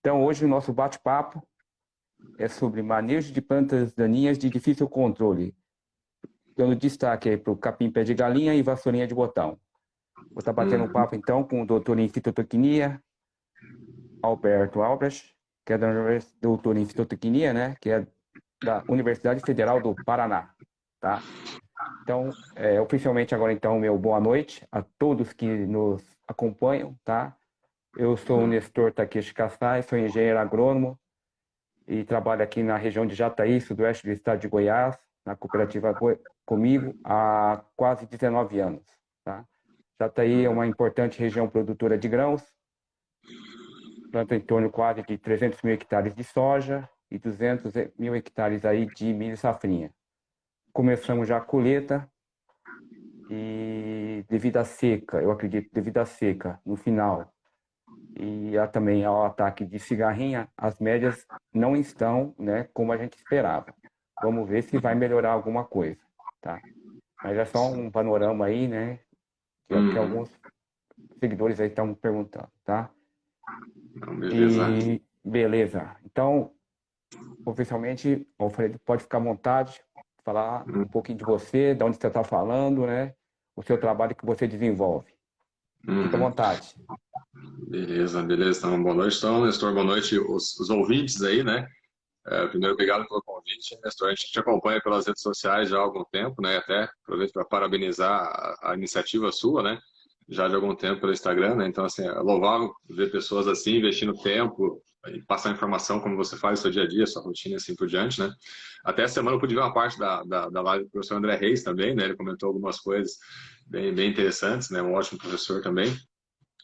Então, hoje o nosso bate-papo é sobre manejo de plantas daninhas de difícil controle, dando destaque aí para o capim-pé de galinha e vassourinha de botão. Vou estar batendo um papo, então, com o doutor em fitotecnia, Alberto Albrecht, que é doutor em fitotecnia, né, que é da Universidade Federal do Paraná, tá? Então, oficialmente agora, então, meu boa noite a todos que nos acompanham, tá? Eu sou o Nestor Takeshi Kassai, sou engenheiro agrônomo e trabalho aqui na região de Jataí, sudoeste do estado de Goiás, na cooperativa comigo há quase 19 anos, tá? Jataí é uma importante região produtora de grãos, planta em torno quase de 300 mil hectares de soja e 200 mil hectares aí de milho safrinha. Começamos já a colheita e devido à seca, eu acredito, devido à seca no final e também ao ataque de cigarrinha, as médias não estão, né, como a gente esperava. Vamos ver se vai melhorar alguma coisa, tá? Mas é só um panorama aí, né, que alguns seguidores aí estão perguntando, tá? Beleza. E beleza. Então, oficialmente, Alfredo, pode ficar à vontade, falar um pouquinho de você, de onde você está falando, né? O seu trabalho que você desenvolve. Fica à Uhum. vontade. Beleza, beleza. Então, boa noite, então, Nestor. Boa noite, os ouvintes aí, né? Primeiro, obrigado pelo convite, Nestor. A gente te acompanha pelas redes sociais já há algum tempo, né? Até aproveito para parabenizar a iniciativa sua, né? Já de algum tempo pelo Instagram, né? Então, assim, é louvável ver pessoas assim, investindo tempo e passar informação como você faz no seu dia a dia, sua rotina e assim por diante, né? Até essa semana eu pude ver uma parte da live do professor André Reis também, né? Ele comentou algumas coisas bem interessantes, né? Um ótimo professor também.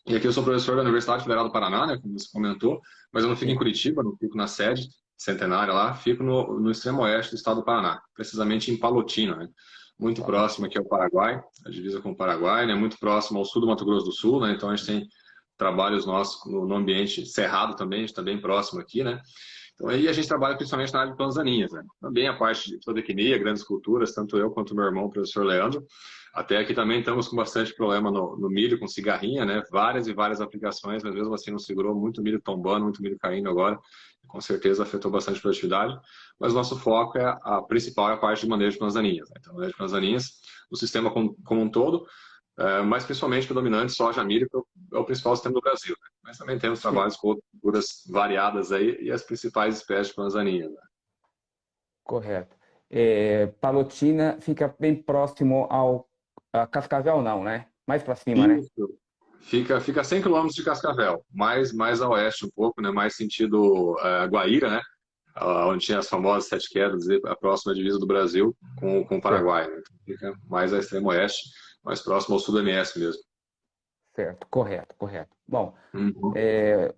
E aqui eu sou professor da Universidade Federal do Paraná, né, como você comentou, mas eu não fico em Sim. Curitiba, não fico na sede centenária lá, fico no extremo oeste do estado do Paraná, precisamente em Palotina, né, muito próximo aqui ao Paraguai, a divisa com o Paraguai, né, muito próximo ao sul do Mato Grosso do Sul, né, então a gente tem trabalhos nossos no ambiente cerrado também, a gente está bem próximo aqui, né. Então aí a gente trabalha principalmente na área de plantas daninhas, né? Também a parte de zootecnia, grandes culturas, tanto eu quanto o meu irmão, o professor Leandro. Até aqui também estamos com bastante problema no milho, com cigarrinha, né? Várias e várias aplicações, mas mesmo assim não segurou, muito milho tombando, muito milho caindo agora. Com certeza afetou bastante a produtividade. Mas nosso foco é a principal é a parte de manejo de plantas daninhas, né? Então, manejo de plantas daninhas, o sistema como um todo, mas principalmente predominante soja, milho, que é o principal sistema do Brasil, né? Mas também temos Sim, trabalhos com outras culturas variadas aí e as principais espécies de plantas daninhas, né? correto. Palotina fica bem próximo ao a Cascavel, não, né? Mais para cima, né? Isso. Fica 100 quilômetros de Cascavel, mais a oeste um pouco, né? Mais sentido Guaíra, né? Onde tinha as famosas Sete Quedas, a próxima divisa do Brasil com o Certo, Paraguai, né? Então, fica mais a extremo oeste, mais próximo ao sul do MS mesmo. certo, correto, correto. Bom, Uhum.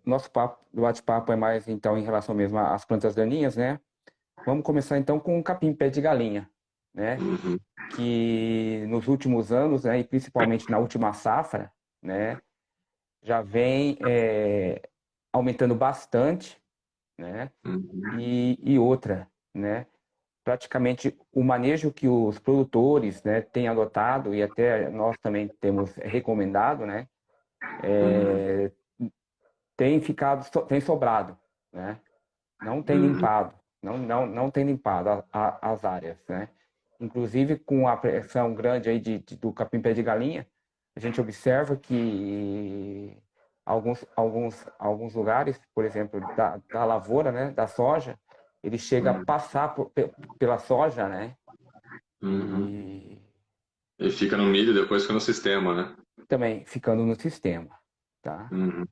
nosso bate-papo é mais então em relação mesmo às plantas daninhas, né? Vamos começar então com o capim-pé de galinha, né? Uhum. Que nos últimos anos, né, e principalmente na última safra, né, já vem aumentando bastante, né? Uhum. E outra, né? Praticamente o manejo que os produtores, né, têm adotado e até nós também temos recomendado, né, Uhum. tem sobrado, né? Não tem Uhum. limpado, não tem limpado as áreas, né? Inclusive com a pressão grande aí do capim-pé de galinha, a gente observa que alguns lugares, por exemplo, da lavoura, né, da soja, ele chega a Uhum. passar pela soja, né? Uhum. E E fica no milho, depois fica no sistema, né? também ficando no sistema, tá? Uhum.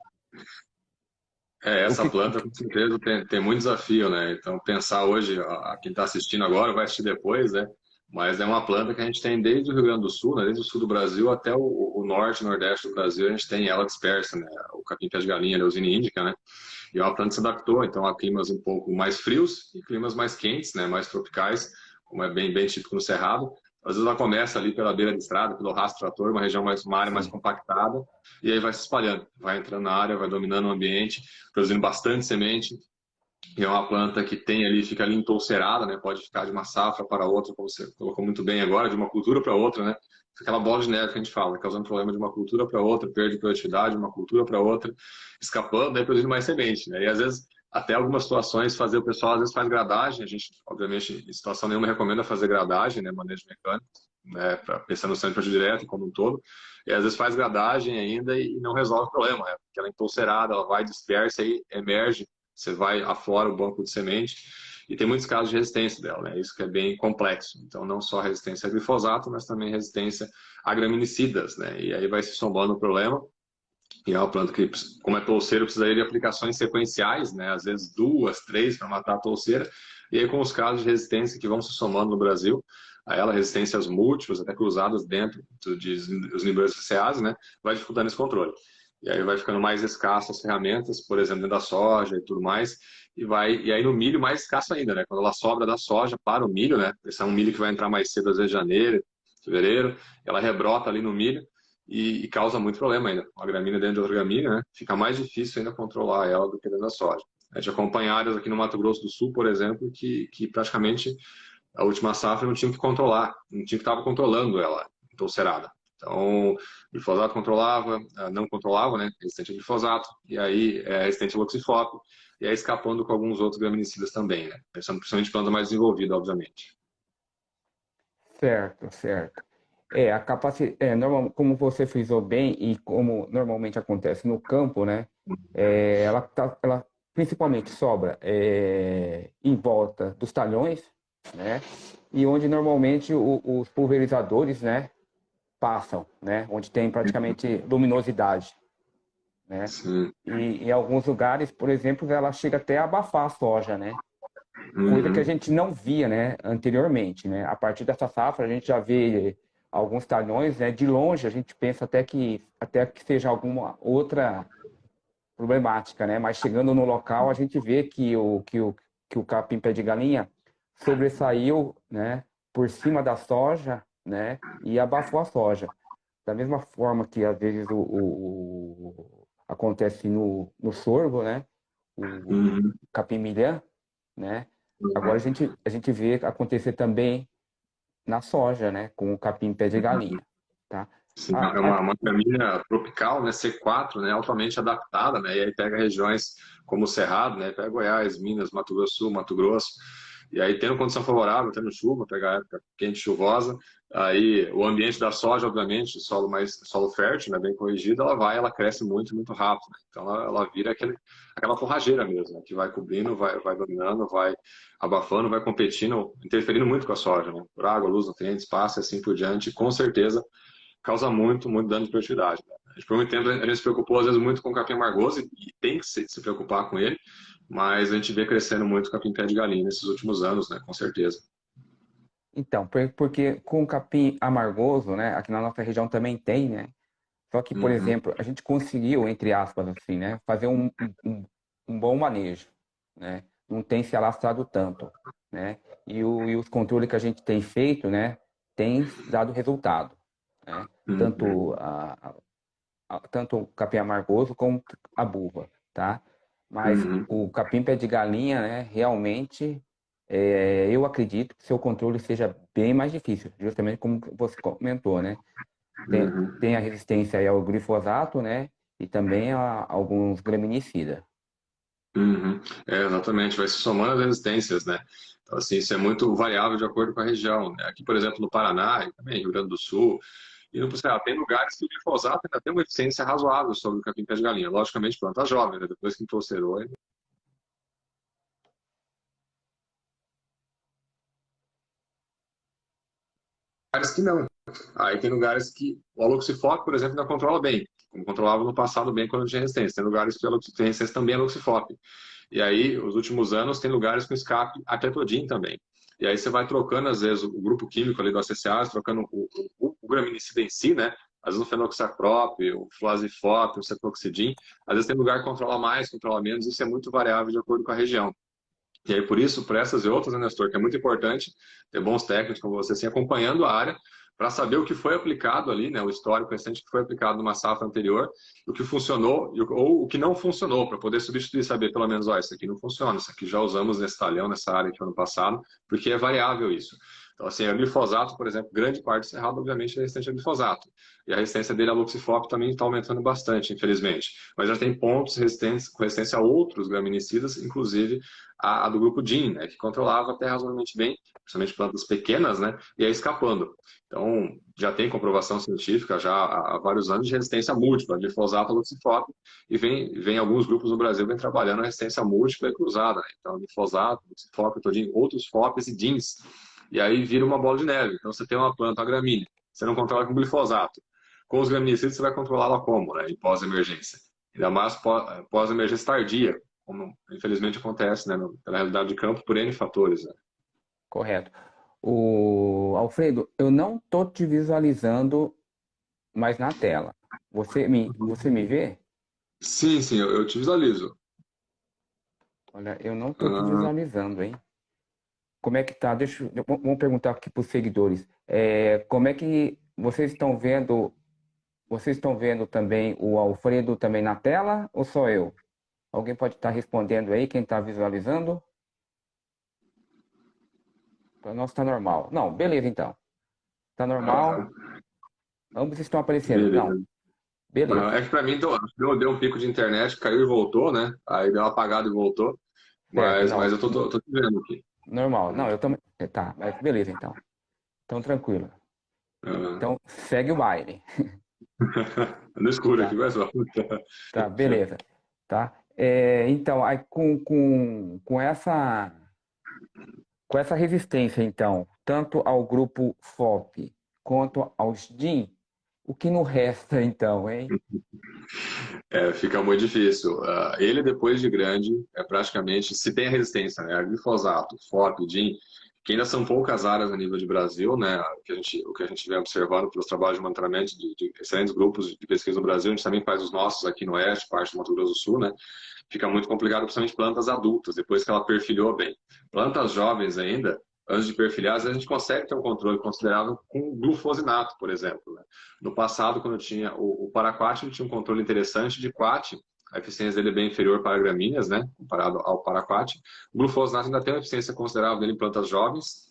O Essa que, o planta que, com certeza tem muito desafio, né? Então, pensar hoje, a quem está assistindo agora vai assistir depois, né? Mas é uma planta que a gente tem desde o Rio Grande do Sul, né? Desde o sul do Brasil até o norte e nordeste do Brasil, a gente tem ela dispersa, né? O capim-pé de galinha, a Leusine indica, né? E é uma planta que se adaptou, então, a climas um pouco mais frios e climas mais quentes, né? Mais tropicais, como é bem típico no Cerrado. Às vezes ela começa ali pela beira de estrada, pelo rastro trator, uma área mais sim, compactada, e aí vai se espalhando, vai entrando na área, vai dominando o ambiente, produzindo bastante semente, E é uma planta que tem ali, fica ali entolcerada, né? Pode ficar de uma safra para outra, como você colocou muito bem agora, de uma cultura para outra, né? Aquela bola de neve que a gente fala, causando problema de uma cultura para outra, perda de produtividade de uma cultura para outra, escapando, aí produzindo mais semente, né? E às vezes, até algumas situações, fazer o pessoal às vezes faz gradagem, a gente, obviamente, em situação nenhuma recomenda fazer gradagem, né? Manejo mecânico, né? Pensando no centro direto como um todo, e às vezes faz gradagem ainda e não resolve o problema, né? Porque ela é entolcerada, ela vai, dispersa e emerge, você vai afora o banco de semente e tem muitos casos de resistência dela, né? Isso que é bem complexo. Então, não só resistência a glifosato, mas também resistência a graminicidas, né? E aí vai se somando o problema. E é uma planta que, como é touceira, precisaria de aplicações sequenciais, né? Às vezes 2, 3 para matar a touceira. E aí, com os casos de resistência que vão se somando no Brasil, a ela, resistências múltiplas, até cruzadas dentro dos inibidores de CEase, né? Vai dificultando esse controle. E aí vai ficando mais escassas as ferramentas, por exemplo, dentro da soja e tudo mais. E aí no milho mais escasso ainda, né? Quando ela sobra da soja para o milho, né? Esse é um milho que vai entrar mais cedo, às vezes janeiro, fevereiro, ela rebrota ali no milho e causa muito problema ainda. Uma gramínea dentro de outra gramínea, né? Fica mais difícil ainda controlar ela do que dentro da soja. A gente acompanha áreas aqui no Mato Grosso do Sul, por exemplo, que praticamente a última safra não tinha que controlar, não tinha que estava controlando ela, entulcerada. Então, glifosato controlava, não controlava, né? Resistente a glifosato, e aí resistente a loxifop, e aí escapando com alguns outros graminicidas também, né? Pensando principalmente em planta mais desenvolvida, obviamente. Certo, certo. A capacidade, como você frisou bem e como normalmente acontece no campo, né? Ela principalmente sobra em volta dos talhões, né? E onde normalmente os pulverizadores, né, passam, né? Onde tem praticamente luminosidade, né? Sim. E em alguns lugares, por exemplo, ela chega até a abafar a soja, né? Coisa que a Uhum. gente não via, né, anteriormente, né? A partir dessa safra a gente já vê alguns talhões, né? De longe a gente pensa até que seja alguma outra problemática, né? Mas chegando no local a gente vê que o capim pé de galinha sobressaiu, né? Por cima da soja, né? E abafou a soja. Da mesma forma que às vezes acontece no sorgo, né? O Uhum. capim-milhã, né? Agora a gente vê acontecer também na soja, né? Com o capim pé de galinha, tá? Sim, A- é a- uma gramínea tropical, né, C4, né, altamente adaptada, né, e aí pega regiões como o Cerrado, né, pega Goiás, Minas, Mato Grosso do Sul, Mato Grosso, e aí tendo condição favorável, tendo chuva, pegar a época quente e chuvosa, aí o ambiente da soja, obviamente, solo fértil, né, bem corrigido, ela cresce muito, muito rápido, né, então ela vira aquela forrageira mesmo, né, que vai cobrindo, vai dominando, vai abafando, vai competindo, interferindo muito com a soja, né, por água, luz, nutrientes, passe, assim por diante, com certeza causa muito, muito dano de produtividade. Né? Por muito tempo, a gente se preocupou, às vezes, muito com o capim amargoso, e tem que se preocupar com ele, mas a gente vê crescendo muito o capim pé de galinha nesses últimos anos, né? Com certeza. então, porque com o capim amargoso, né? Aqui na nossa região também tem, né? Só que, por Uhum, exemplo, a gente conseguiu, entre aspas, assim, né? Fazer um bom manejo, né? Não tem se alastrado tanto, né? E os controles que a gente tem feito, né? Tem dado resultado, né? uhum, Tanto o capim amargoso como a buva, tá? Mas uhum, o capim pé de galinha, né, realmente, eu acredito que seu controle seja bem mais difícil, justamente como você comentou, né? uhum, Tem a resistência aí ao glifosato, né? E também a alguns graminicidas. uhum. Exatamente, vai se somando as resistências, né? Então, assim, isso é muito variável de acordo com a região, né? Aqui, por exemplo, no Paraná, e também Rio Grande do Sul, e no Ceará, tem lugares que o glifosato ainda tem uma eficiência razoável sobre o capim pé de galinha. Logicamente, planta jovem, né? Depois que entorcerou, lugares que não. Aí tem lugares que o aloxifop, por exemplo, ainda controla bem, como controlava no passado bem quando tinha resistência. Tem lugares que tem resistência também a aloxifop. E aí, os últimos anos, tem lugares com escape a cletodin também. E aí você vai trocando, às vezes, o grupo químico ali do ACCA, trocando o graminicida em si, né? Às vezes o fenoxaprop, o fluazifop, o cefloxidin. Às vezes tem lugar que controla mais, controla menos. Isso é muito variável de acordo com a região. E aí, por isso, para essas e outras, né, Nestor, que é muito importante ter bons técnicos como você, assim, acompanhando a área, para saber o que foi aplicado ali, né, o histórico recente que foi aplicado numa safra anterior, o que funcionou ou o que não funcionou, para poder substituir, saber pelo menos, ó, isso aqui não funciona, isso aqui já usamos nesse talhão, nessa área aqui ano passado, porque é variável isso. Então, assim, o glifosato, por exemplo, grande parte do cerrado, obviamente, é resistente ao glifosato. E a resistência dele a Luxifop também está aumentando bastante, infelizmente. Mas já tem pontos resistentes, com resistência a outros graminicidas, inclusive a do grupo DIN, né, que controlava até razoavelmente bem, principalmente plantas pequenas, né, e aí escapando. Então, já tem comprovação científica já há vários anos de resistência múltipla, glifosato, Luxifop, e vem alguns grupos no Brasil vem trabalhando a resistência múltipla e cruzada, né? Então, glifosato, Luxifop, Todin, outros FOPs e DINs. E aí vira uma bola de neve. Então, você tem uma planta, uma gramínea, você não controla com glifosato. Com os graminicidas, você vai controlá-la como, né, em pós-emergência? Ainda mais pós-emergência tardia, como infelizmente acontece, né, pela realidade de campo, por N fatores, né? Correto. Alfredo, eu não estou te visualizando mais na tela. Você me vê? Sim, sim, eu te visualizo. Olha, eu não estou te Ah, visualizando, hein? Como é que tá? Vamos perguntar aqui para os seguidores. Como é que vocês estão vendo? Vocês estão vendo também o Alfredo também na tela ou só eu? Alguém pode estar respondendo aí, quem está visualizando? Para nós está normal. Não, beleza então. Está normal. aham, Ambos estão aparecendo. Não, beleza. beleza. É que para mim deu um pico de internet, caiu e voltou, né? Aí deu uma apagada e voltou. Certo, Mas não, eu tô te vendo aqui. normal. Não, eu também. Tá, mas beleza então. Então tranquilo. Ah, Então segue o baile. no escuro aqui, Tá, vai só. tá, beleza. Tá. Então, aí com essa resistência, então, tanto ao grupo FOP quanto aos DIN, o que não resta, então, hein? É, fica muito difícil. Ele, depois de grande, é praticamente, se tem a resistência, né? A glifosato, FOP, DIN, que ainda são poucas áreas a nível de Brasil, né? O que a gente vem observando pelos trabalhos de monitoramento de excelentes grupos de pesquisa no Brasil, a gente também faz os nossos aqui no Oeste, parte do Mato Grosso do Sul, né? Fica muito complicado, principalmente plantas adultas, depois que ela perfilhou bem. Plantas jovens ainda, antes de perfilhar, às vezes a gente consegue ter um controle considerável com glufosinato, por exemplo, né? No passado, quando tinha o paraquat, ele tinha um controle interessante de quat, a eficiência dele é bem inferior para gramíneas, né, comparado ao paraquat. O glufosinato ainda tem uma eficiência considerável dele em plantas jovens.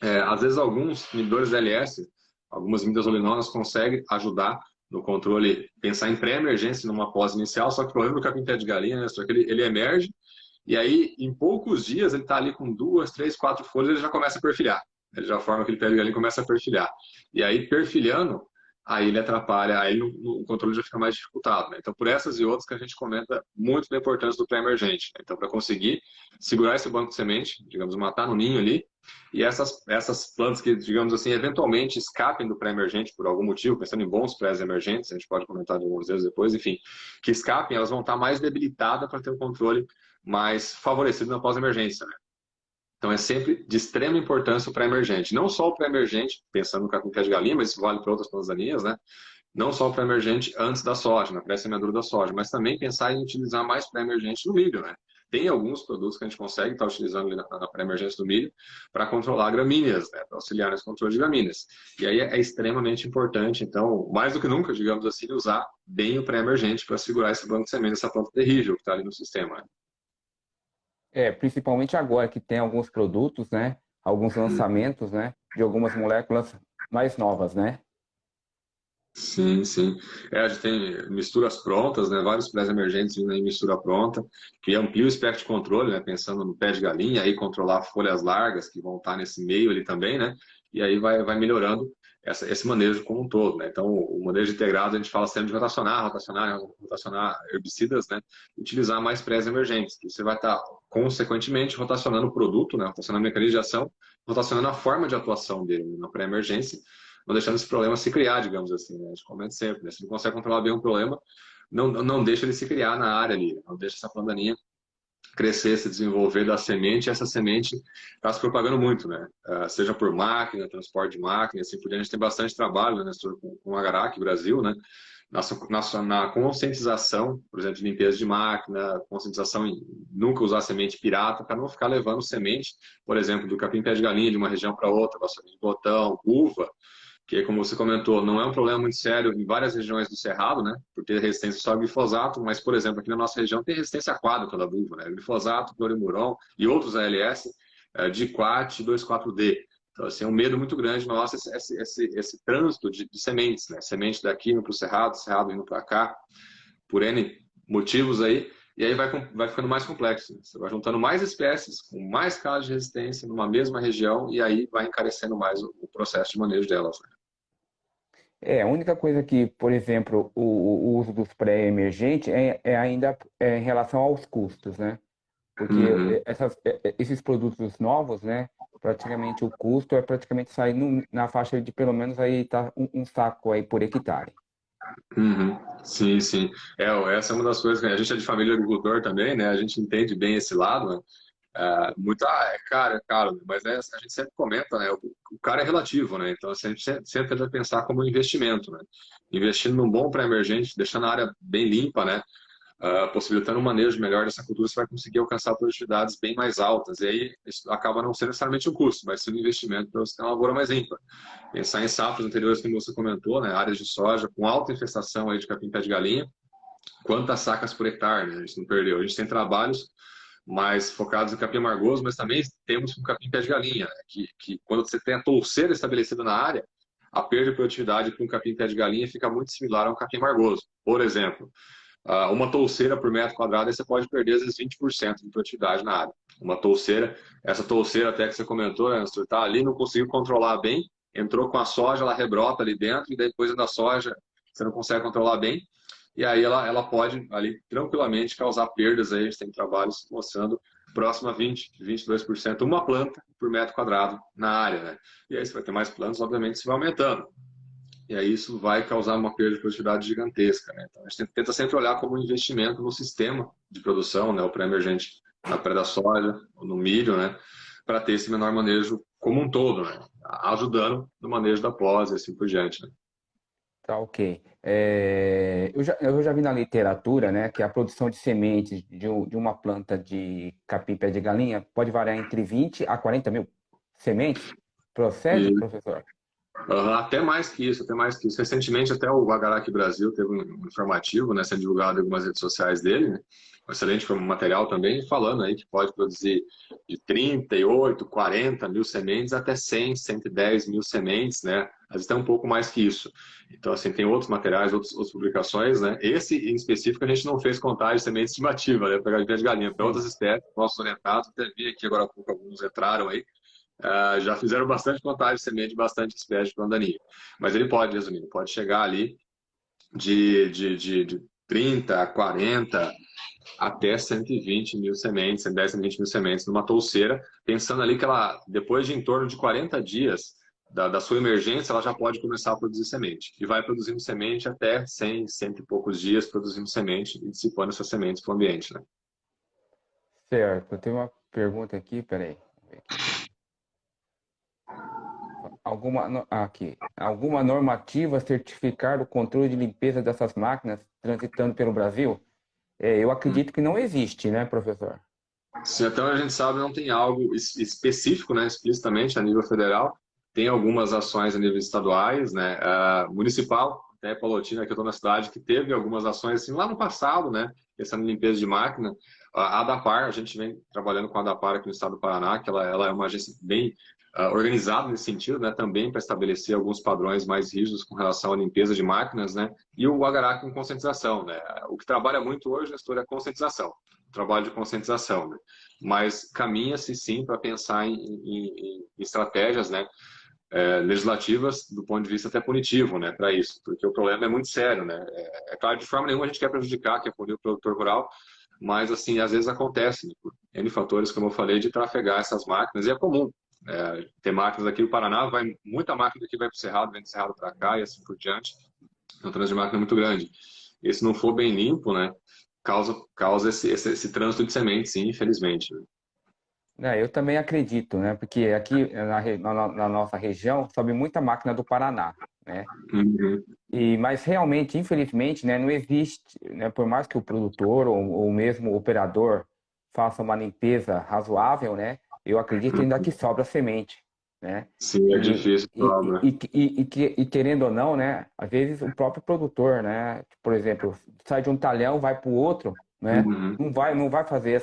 Às vezes, alguns inibidores LS, algumas imidazolinonas, conseguem ajudar no controle, pensar em pré-emergência numa pós-inicial, só que o problema do capim-pé de galinha, né, só que ele emerge, e aí, em poucos dias, ele está ali com 2, 3, 4 folhas, ele já começa a perfilhar. Ele já forma aquele pé de galinha e começa a perfilhar. E aí, perfilhando, aí ele atrapalha, aí o controle já fica mais dificultado, né? Então, por essas e outras que a gente comenta muito da importância do pré-emergente, né? Então, para conseguir segurar esse banco de semente, digamos, matar no ninho ali, e essas plantas que, digamos assim, eventualmente escapem do pré-emergente por algum motivo, pensando em bons pré-emergentes, a gente pode comentar de alguns deles depois, enfim, que escapem, elas vão estar mais debilitadas para ter um controle mais favorecido na pós-emergência, né? Então é sempre de extrema importância o pré-emergente. Não só o pré-emergente, pensando no capim pé de galinha, mas isso vale para outras plantas daninhas, né? Não só o pré-emergente antes da soja, na pré-semeadura da soja, mas também pensar em utilizar mais pré-emergente no milho, né? Tem alguns produtos que a gente consegue estar utilizando na pré-emergência do milho para controlar gramíneas, né? Para auxiliar nesse controle de gramíneas. E aí é extremamente importante, então, mais do que nunca, digamos assim, usar bem o pré-emergente para segurar esse banco de sementes, essa planta terrível que está ali no sistema, Principalmente agora que tem alguns produtos, né? Alguns né? lançamentos, né? De algumas moléculas mais novas, né? Sim, sim. A gente tem misturas prontas, né? Vários pré-emergentes vindo em mistura pronta, que amplia o espectro de controle, né? Pensando no pé de galinha, aí controlar folhas largas que vão estar nesse meio ali também, né? E aí vai melhorando esse manejo como um todo, né? Então, o manejo integrado, a gente fala sempre de rotacionar herbicidas, né? Utilizar mais pré-emergentes, que você vai estar, consequentemente, rotacionando o produto, né? Rotacionando a mecanismo de ação, rotacionando a forma de atuação dele, né? Na pré-emergência, não deixando esse problema se criar, digamos assim, né? A gente comenta sempre, né? Se não consegue controlar bem um problema, não deixa ele se criar na área ali, não deixa essa plantaninha crescer, se desenvolver da semente, e essa semente está se propagando muito, né? Seja por máquina, transporte de máquina, assim por diante. A gente tem bastante trabalho, né, Nestor, com o Agarac Brasil, né? Na conscientização, por exemplo, de limpeza de máquina, conscientização em nunca usar semente pirata, para não ficar levando semente, por exemplo, do capim pé de galinha de uma região para outra, vassoura de botão, uva, que, como você comentou, não é um problema muito sério em várias regiões do Cerrado, né, por ter resistência só ao glifosato, mas, por exemplo, aqui na nossa região tem resistência a quadro toda a bulva, né, glifosato, clorimuron e outros ALS, diquat e 2,4-D. Então, assim, é um medo muito grande nosso esse trânsito de sementes, né, semente daqui indo para o Cerrado, Cerrado indo para cá, por N motivos aí, e aí vai ficando mais complexo. Né? Você vai juntando mais espécies, com mais casos de resistência numa mesma região, e aí vai encarecendo mais o processo de manejo delas. Né? A única coisa que, por exemplo, o uso dos pré-emergentes é ainda em relação aos custos, né? Porque Uhum. esses produtos novos, né? Praticamente o custo é praticamente sair na faixa de pelo menos aí tá um saco aí por hectare. Uhum. Sim, sim. Essa é uma das coisas que a gente é de família agricultor também, né? A gente entende bem esse lado, né? É caro, né? Mas né, a gente sempre comenta, né? O caro é relativo, né? Então assim, a gente sempre deve pensar como um investimento, né? Investindo num bom pré-emergente, deixando a área bem limpa, né? Possibilitando um manejo melhor dessa cultura, você vai conseguir alcançar produtividades bem mais altas. E aí isso acaba não sendo necessariamente um custo, mas sim um investimento para você ter uma lavoura mais limpa. Pensar em safras anteriores, como você comentou, né? Áreas de soja com alta infestação aí de capim-pé de galinha, quantas sacas por hectare, né? A gente não perdeu. A gente tem trabalhos mais focados em capim amargoso, mas também temos com capim pé de galinha, né? que quando você tem a touceira estabelecida na área, a perda de produtividade para um capim pé de galinha fica muito similar a um capim amargoso. Por exemplo, uma touceira por metro quadrado, aí você pode perder às vezes 20% de produtividade na área. Uma touceira, essa touceira até que você comentou, né, você está ali, não conseguiu controlar bem, entrou com a soja, ela rebrota ali dentro, e depois da soja você não consegue controlar bem, e aí ela pode ali tranquilamente causar perdas aí, a gente tem trabalhos mostrando próximo a 20, 22%, uma planta por metro quadrado na área, né? E aí você vai ter mais plantas, obviamente, isso vai aumentando. E aí isso vai causar uma perda de produtividade gigantesca, né? Então a gente tenta sempre olhar como um investimento no sistema de produção, né? O pré-emergente na pré da soja, no milho, né? Para ter esse menor manejo como um todo, né? Ajudando no manejo da pós e assim por diante, né? Tá, ok. Eu já vi na literatura, né, que a produção de sementes de uma planta de capim-pé de galinha pode variar entre 20 a 40 mil sementes. Procede, E professor? até mais que isso, até mais que isso. Recentemente, até o Agarac Brasil teve um informativo, né, sendo divulgado em algumas redes sociais dele, né, um excelente material também, falando aí que pode produzir de 38, 40 mil sementes até 100, 110 mil sementes, né, às vezes até um pouco mais que isso. Então, assim, tem outros materiais, outras publicações, né, esse em específico a gente não fez contagem de semente estimativa, né, para de galinha, para outras Sim. espécies, nossos orientados, até vi aqui agora há pouco, alguns entraram aí, já fizeram bastante contagem de semente de bastante espécie de plantaninha. Mas ele pode, resumindo, pode chegar ali de 30, 40 até 120 mil sementes, 110, 120 mil sementes numa touceira, pensando ali que ela, depois de em torno de 40 dias da sua emergência, ela já pode começar a produzir semente. E vai produzindo semente até 100, cento e poucos dias produzindo semente e dissipando essas sementes para o ambiente, né? Certo. Eu tenho uma pergunta aqui, peraí. Vamos ver aqui. Alguma normativa certificar o controle de limpeza dessas máquinas transitando pelo Brasil? Eu acredito que não existe, né, professor? Se até onde a gente sabe, não tem algo específico, né, explicitamente a nível federal. Tem algumas ações a nível estaduais, né, municipal, até Palotina, que eu estou na cidade, que teve algumas ações assim lá no passado, né, pensando em limpeza de máquina. A ADAPAR, a gente vem trabalhando com a ADAPAR aqui no estado do Paraná, que ela é uma agência bem organizada nesse sentido, né, também para estabelecer alguns padrões mais rígidos com relação à limpeza de máquinas, né, e o Agarac com conscientização, né. O que trabalha muito hoje, Nestor, é a conscientização, o trabalho de conscientização, né, mas caminha-se sim para pensar em estratégias, né, legislativas do ponto de vista até punitivo, né, para isso, porque o problema é muito sério, né. É claro, de forma nenhuma a gente quer prejudicar, quer punir o produtor rural, mas assim às vezes acontece, né, por N fatores, como eu falei, de trafegar essas máquinas, e é comum. Ter máquinas aqui no Paraná, muita máquina daqui vai para o Cerrado, vem do Cerrado para cá e assim por diante. É um trânsito de máquina muito grande. E se não for bem limpo, né, causa esse trânsito de sementes, sim, infelizmente. Eu também acredito, né? Porque aqui na nossa região sobe muita máquina do Paraná, né? Uhum. Mas realmente, infelizmente, né, não existe, né, por mais que o produtor ou mesmo o operador faça uma limpeza razoável, né? Eu acredito ainda que sobra semente. né? Sim, é E, difícil, e, né? e querendo ou não, né? Às vezes o próprio produtor, né? Por exemplo, sai de um talhão, vai para o outro, né? Uhum. Não vai fazer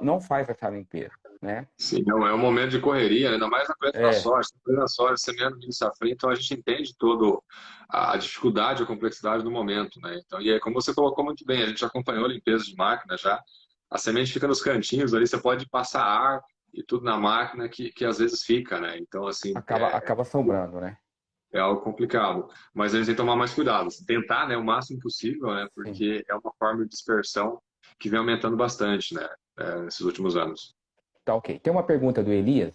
não faz essa limpeza, né? Sim, não, é um momento de correria, né? Ainda mais na colheita da É, soja. Na colheita da soja, semeando milho safrinha, então a gente entende todo a dificuldade, a complexidade do momento, né? Então, e aí, como você colocou muito bem, a gente já acompanhou a limpeza de máquina já, a semente fica nos cantinhos ali, você pode passar ar e tudo na máquina que às vezes fica, né? Então, assim, acaba assombrando, né? é algo complicado. Mas a gente tem que tomar mais cuidado, tentar, né, o máximo possível, né? Sim. Porque é uma forma de dispersão que vem aumentando bastante, né? Nesses últimos anos. Tá ok. Tem uma pergunta do Elias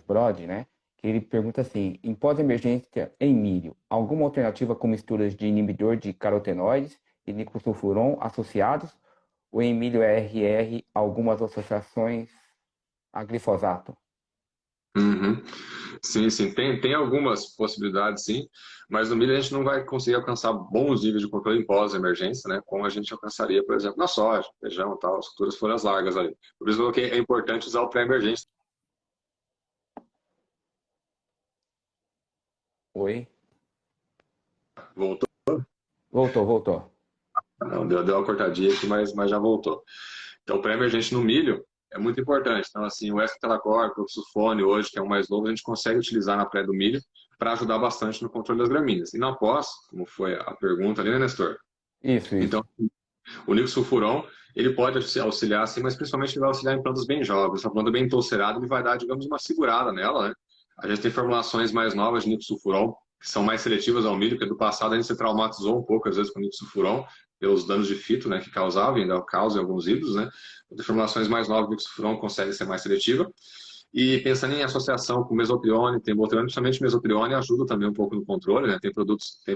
Brod, né? Que ele pergunta assim: em pós-emergência em milho, alguma alternativa com misturas de inibidor de carotenoides e nicosulfuron associados? Ou em milho RR, algumas associações a glifosato? Uhum. Sim, sim, tem algumas possibilidades, sim, mas no milho a gente não vai conseguir alcançar bons níveis de controle em pós-emergência, né, como a gente alcançaria, por exemplo, na soja, feijão e tal, as culturas folhas largas ali. Por isso que é importante usar o pré-emergência. Oi? Voltou? Voltou. Não, deu uma cortadinha aqui, mas já voltou. Então, o pré-emergente no milho é muito importante. Então, assim, o Escitalacor, o sulfone hoje, que é o mais novo, a gente consegue utilizar na pré do milho para ajudar bastante no controle das gramíneas. E na pós, como foi a pergunta ali, né, Nestor? Isso. Então, o nicosulfuron, ele pode auxiliar, sim, mas principalmente ele vai auxiliar em plantas bem jovens. Essa planta bem torcerada, ele vai dar, digamos, uma segurada nela, né? A gente tem formulações mais novas de nicosulfuron, que são mais seletivas ao milho, porque do passado a gente se traumatizou um pouco, às vezes, com nicosulfuron, pelos danos de fito, né, que causava, e ainda causa em alguns híbridos, né? As formulações mais novas de nicosulfuron conseguem ser mais seletiva. E pensando em associação com mesotrione, tem botrione, principalmente mesotrione ajuda também um pouco no controle, né? Tem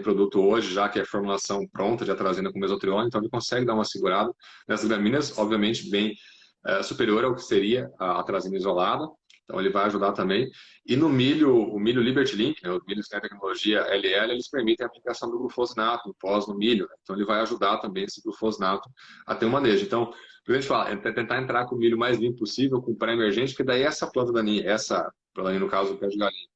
produto hoje já que é formulação pronta de atrazina com mesotrione, então ele consegue dar uma segurada nessas gramíneas, obviamente bem superior ao que seria a atrazina isolada, então ele vai ajudar também. E no milho, o milho Liberty Link, né, o milho que tem a tecnologia LL, eles permitem a aplicação do glufosinato, no pós no milho, né? Então ele vai ajudar também esse glufosinato a ter um manejo. Então, a gente fala, é tentar entrar com o milho mais limpo possível, com pré-emergente, porque daí essa planta daninha, essa planta daninha, no caso, o pé de galinha,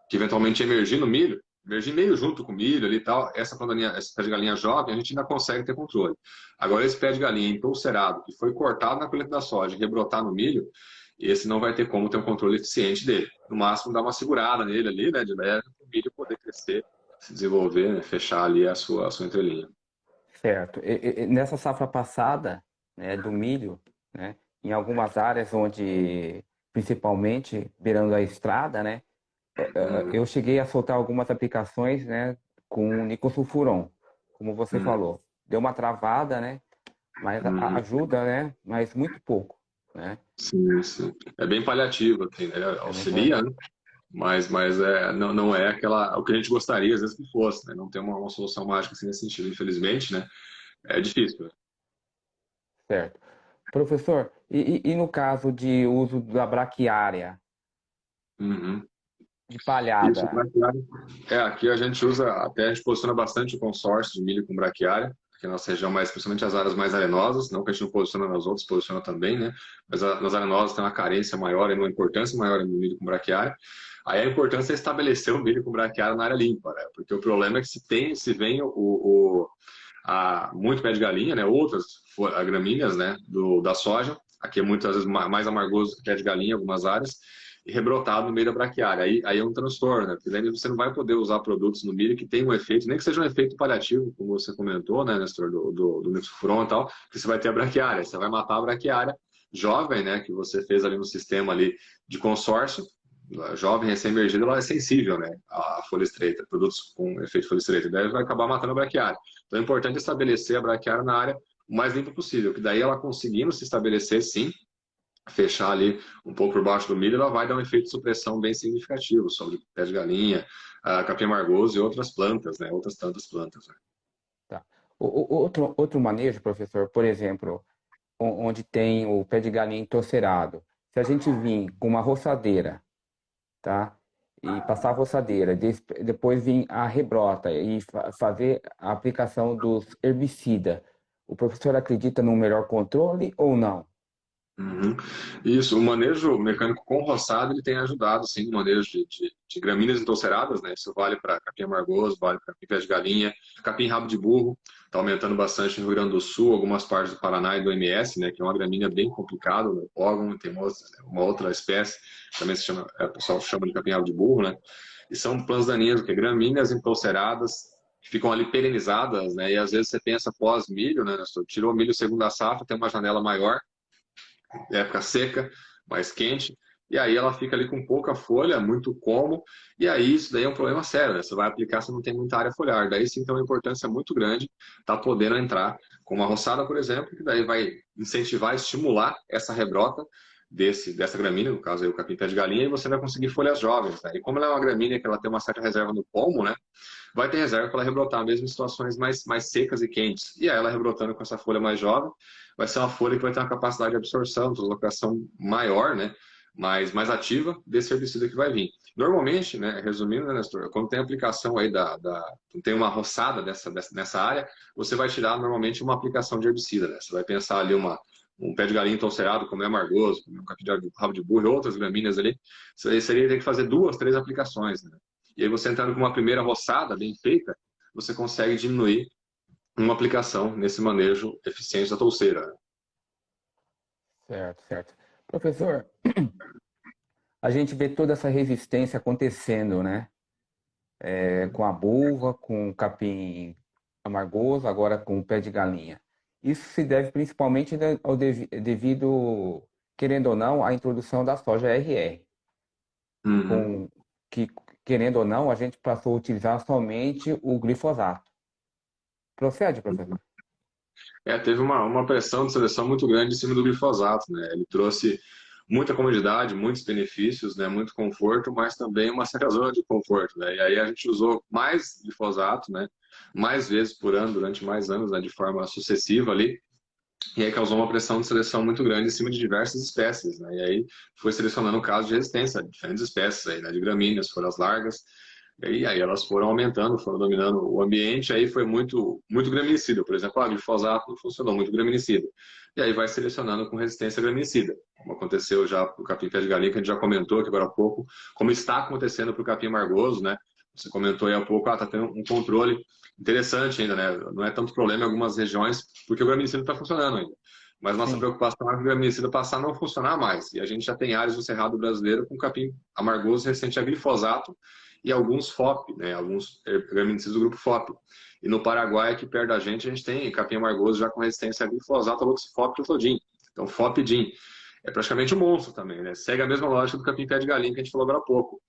que eventualmente emergir no milho, emergir meio junto com o milho ali e tal, essa planta daninha, esse pé de galinha jovem, a gente ainda consegue ter controle. Agora, esse pé de galinha empolcerado, que foi cortado na colheita da soja e rebrotar no milho, esse não vai ter como ter um controle eficiente dele. No máximo, dar uma segurada nele ali, né, de leve, para o milho poder crescer, se desenvolver, né, fechar ali a sua entrelinha. Certo. Nessa safra passada, né, do milho, né, em algumas áreas onde, principalmente beirando a estrada, né, Uhum, eu cheguei a soltar algumas aplicações, né, com nicosulfuron, como você uhum, falou. Deu uma travada, né, mas uhum. ajuda, né, mas muito pouco, né. Sim, sim. É bem paliativo, assim, né? É bem Auxilia, né? relativo. Mas não é o que a gente gostaria, às vezes, que fosse, né? Não tem uma solução mágica assim, nesse sentido, infelizmente, né? É difícil. Né? Certo. Professor, e no caso de uso da braquiária, Uhum. de Isso, palhada? braquiária. Aqui a gente usa, até a gente posiciona bastante o consórcio de milho com braquiária, que é a nossa região mais, principalmente as áreas mais arenosas, não que a gente não posiciona nas outras, posiciona também, né? Mas nas arenosas tem uma carência maior e uma importância maior no milho com braquiária. Aí a importância é estabelecer o milho com braquiária na área limpa, né? Porque o problema é que se vem muito pé de galinha, né? Outras gramíneas, né? Da soja, aqui é muitas vezes mais amargoso que pé de galinha em algumas áreas, e rebrotado no meio da braquiária. Aí é um transtorno, né? Porque daí você não vai poder usar produtos no milho que tem um efeito, nem que seja um efeito paliativo, como você comentou, né, Nestor, do Nixofron e tal, que você vai ter a braquiária, você vai matar a braquiária jovem, né, que você fez ali no sistema ali de consórcio, jovem recém-emergida, ela é sensível, né, à folha estreita, produtos com efeito folha estreita, daí vai acabar matando a braquiária. Então é importante estabelecer a braquiária na área o mais limpa possível, que daí ela conseguindo se estabelecer, sim, fechar ali um pouco por baixo do milho, ela vai dar um efeito de supressão bem significativo sobre pé de galinha, capim amargoso e outras plantas, né? Outras tantas plantas. Né? Tá. Outro manejo, professor, por exemplo, onde tem o pé de galinha entorcerado. Se a gente vir com uma roçadeira, tá? E passar a roçadeira, depois vir a rebrota e fazer a aplicação dos herbicidas, o professor acredita no melhor controle ou não? Uhum. Isso, o manejo mecânico com roçado, ele tem ajudado, sim, no manejo de gramíneas entolceradas, né? Isso vale para capim amargoso, vale para capim pé de galinha, capim rabo de burro, está aumentando bastante no Rio Grande do Sul, algumas partes do Paraná e do MS, né? Que é uma gramínea bem complicada, o pógon, tem uma outra espécie, também se chama, o pessoal chama de capim rabo de burro, né? E são plantas daninhas, que gramíneas entolceradas, que ficam ali perenizadas, né? E às vezes você pensa pós-milho, né? Tirou o milho segunda safra, tem uma janela maior, época seca, mais quente, e aí ela fica ali com pouca folha, muito como, e aí isso daí é um problema sério, né? Você vai aplicar, você não tem muita área foliar, daí sim tem uma importância muito grande tá podendo entrar com uma roçada, por exemplo, que daí vai incentivar, estimular essa rebrota dessa gramínea, no caso aí o capim pé de galinha, e você vai conseguir folhas jovens, né? E como ela é uma gramínea que ela tem uma certa reserva no pomo, né? Vai ter reserva para ela rebrotar mesmo em situações mais secas e quentes. E aí ela rebrotando com essa folha mais jovem, vai ser uma folha que vai ter uma capacidade de absorção, deslocação maior, né? Mais ativa desse herbicida que vai vir. Normalmente, né, resumindo, né, Nestor, quando tem aplicação aí tem uma roçada nessa área, você vai tirar normalmente uma aplicação de herbicida, né? Você vai pensar ali um pé de galinha entoncerado, como é amargoso, como é um capim de rabo de burro e outras gramíneas ali, você seria ter que fazer 2, 3 aplicações, né? E aí você entrando com uma primeira roçada bem feita, você consegue diminuir uma aplicação nesse manejo eficiente da touceira. Certo, certo. Professor, a gente vê toda essa resistência acontecendo, né? Com a buva, com o capim amargoso, agora com o pé de galinha. Isso se deve principalmente devido, querendo ou não, à introdução da soja RR, Uhum. com que, querendo ou não, a gente passou a utilizar somente o glifosato. Procede, professor? Teve uma pressão de seleção muito grande em cima do glifosato, né? Ele trouxe muita comodidade, muitos benefícios, né? Muito conforto, mas também uma certa zona de conforto, né? E aí a gente usou mais glifosato, né? Mais vezes por ano, durante mais anos, né? De forma sucessiva ali. E aí causou uma pressão de seleção muito grande em cima de diversas espécies, né? E aí foi selecionando o caso de resistência, diferentes espécies aí, né? De gramíneas, folhas largas. E aí elas foram aumentando, foram dominando o ambiente, aí foi muito graminicida. Por exemplo, o glifosato não funcionou, muito graminicida. E aí vai selecionando com resistência a graminicida, como aconteceu já para o capim pé de galinha, que a gente já comentou aqui agora há pouco, como está acontecendo para o capim margoso, né? Você comentou aí há pouco, está tendo um controle interessante ainda, né? Não é tanto problema em algumas regiões, porque o graminicida está funcionando ainda. Mas nossa Sim. preocupação é que o graminicida passar a não funcionar mais. E a gente já tem áreas do Cerrado brasileiro com capim amargoso resistente a glifosato e alguns FOP, né? Alguns graminicidas do grupo FOP. E no Paraguai, aqui perto da gente, a gente tem capim amargoso já com resistência a glifosato, aloxifop e clotrim. Então, FOP-DIN. É praticamente um monstro também, né? Segue a mesma lógica do capim pé de galinha que a gente falou agora há pouco.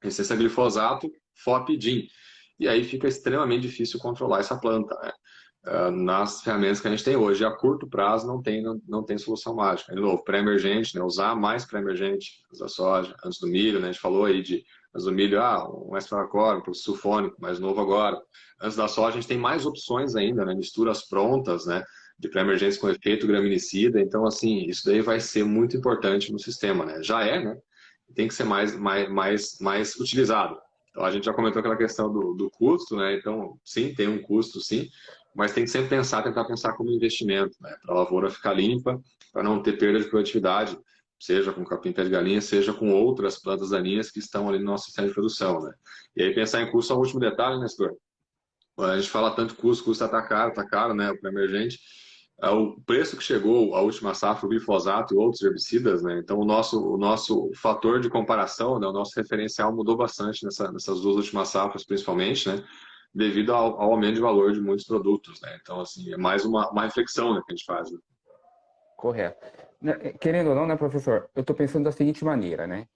Resistência a glifosato, FOP-DIN. E aí fica extremamente difícil controlar essa planta, né? Nas ferramentas que a gente tem hoje. A curto prazo não tem solução mágica. De novo, pré-emergente, né? Usar mais pré-emergente antes da soja, antes do milho, né? A gente falou aí antes do milho, um estracor, um sulfônico, mais novo agora. Antes da soja, a gente tem mais opções ainda, né? Misturas prontas, né? De pré-emergência com efeito graminicida. Então, assim, isso daí vai ser muito importante no sistema, né? Já é, né? Tem que ser mais utilizado. Então, a gente já comentou aquela questão do custo, né? Então, sim, tem um custo, sim, mas tem que sempre tentar pensar como investimento, né? Para a lavoura ficar limpa, para não ter perda de produtividade, seja com capim pé de galinha, seja com outras plantas daninhas que estão ali no nosso sistema de produção, né? E aí pensar em custo é o último detalhe, né, Nestor? A gente fala tanto custo tá caro, né, para emergente. O preço que chegou à última safra, o glifosato e outros herbicidas, né? Então o nosso fator de comparação, né, o nosso referencial mudou bastante nessas duas últimas safras, principalmente, né? Devido ao aumento de valor de muitos produtos, né? Então, assim, é mais uma reflexão, né, que a gente faz, né? Correto. Querendo ou não, né, professor? Eu estou pensando da seguinte maneira, né?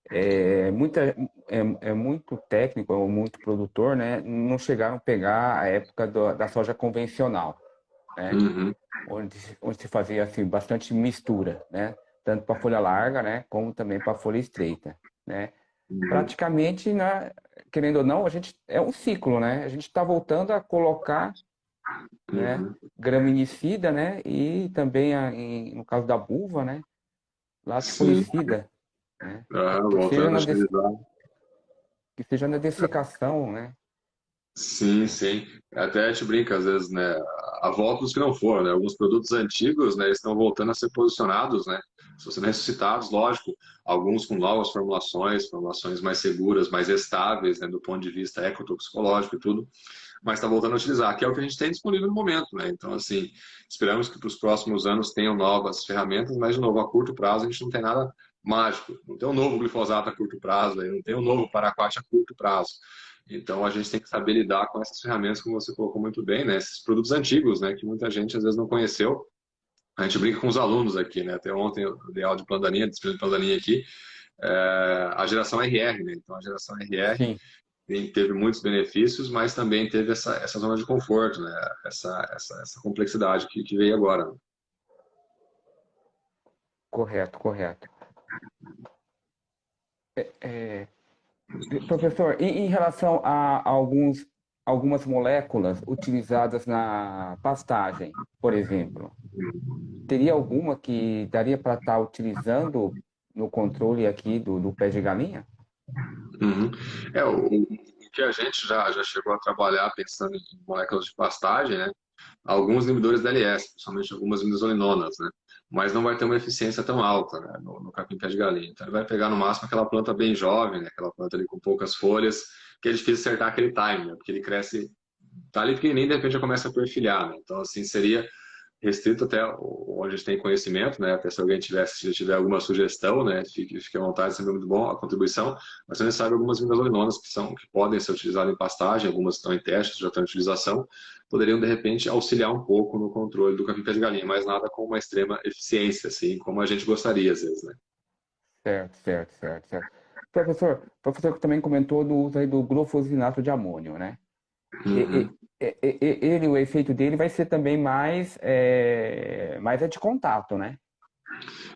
É muito técnico, ou muito produtor, né? Não chegaram a pegar a época da soja convencional, né? Uhum, Onde se fazia assim bastante mistura, né? Tanto para folha larga, né? Como também para folha estreita, né? uhum, Praticamente, né? Querendo ou não, a gente é um ciclo, né? A gente está voltando a colocar, né? uhum. Graminicida, né? E também no caso da buva, né? Sim, Latifungicida, né? Que seja voltando a utilizar. que seja na dessecação, né? Sim, sim. Até a gente brinca, às vezes, né? A volta dos que não foram, né? Alguns produtos antigos, né? Estão voltando a ser posicionados, né? Estão sendo ressuscitados, lógico, alguns com novas formulações, formulações mais seguras, mais estáveis, né, do ponto de vista ecotoxicológico e tudo, mas está voltando a utilizar, que é o que a gente tem disponível no momento, né? Então, assim, esperamos que para os próximos anos tenham novas ferramentas, mas, de novo, a curto prazo a gente não tem nada mágico. Não tem um novo glifosato a curto prazo, não tem um novo paraquat a curto prazo. Então, a gente tem que saber lidar com essas ferramentas, como você colocou muito bem, né? Esses produtos antigos, né? Que muita gente, às vezes, não conheceu. A gente brinca com os alunos aqui, né? Até ontem eu dei aula de plantaninha, disciplina de plantaninha aqui, a geração RR, né? Então, a geração RR Sim, teve muitos benefícios, mas também teve essa zona de conforto, né? Essa complexidade que veio agora, né? correto, correto. É, professor, em relação a algumas moléculas utilizadas na pastagem, por exemplo, teria alguma que daria para estar utilizando no controle aqui do pé de galinha? Uhum. O que a gente já chegou a trabalhar pensando em moléculas de pastagem, né? Alguns inibidores da LS, principalmente algumas midazolinonas, né? Mas não vai ter uma eficiência tão alta, né, no capim-pé de galinha. Então ele vai pegar no máximo aquela planta bem jovem, né, aquela planta ali com poucas folhas, que é difícil acertar aquele time, né, porque ele cresce, tá ali pequenininho e de repente já começa a perfilhar, né? Então assim, seria restrito até onde a gente tem conhecimento, né? Até se alguém se tiver alguma sugestão, né? Fique à vontade, sempre é muito bom a contribuição. Mas você sabe algumas midazolinonas que podem ser utilizadas em pastagem, algumas estão em testes, já estão em utilização, poderiam de repente auxiliar um pouco no controle do capim-pé de galinha, mas nada com uma extrema eficiência, assim, como a gente gostaria às vezes, né? Certo, certo, certo, certo. Professor que também comentou do uso aí do glufosinato de amônio, né? Uhum. Ele, o efeito dele vai ser também mais é de contato, né?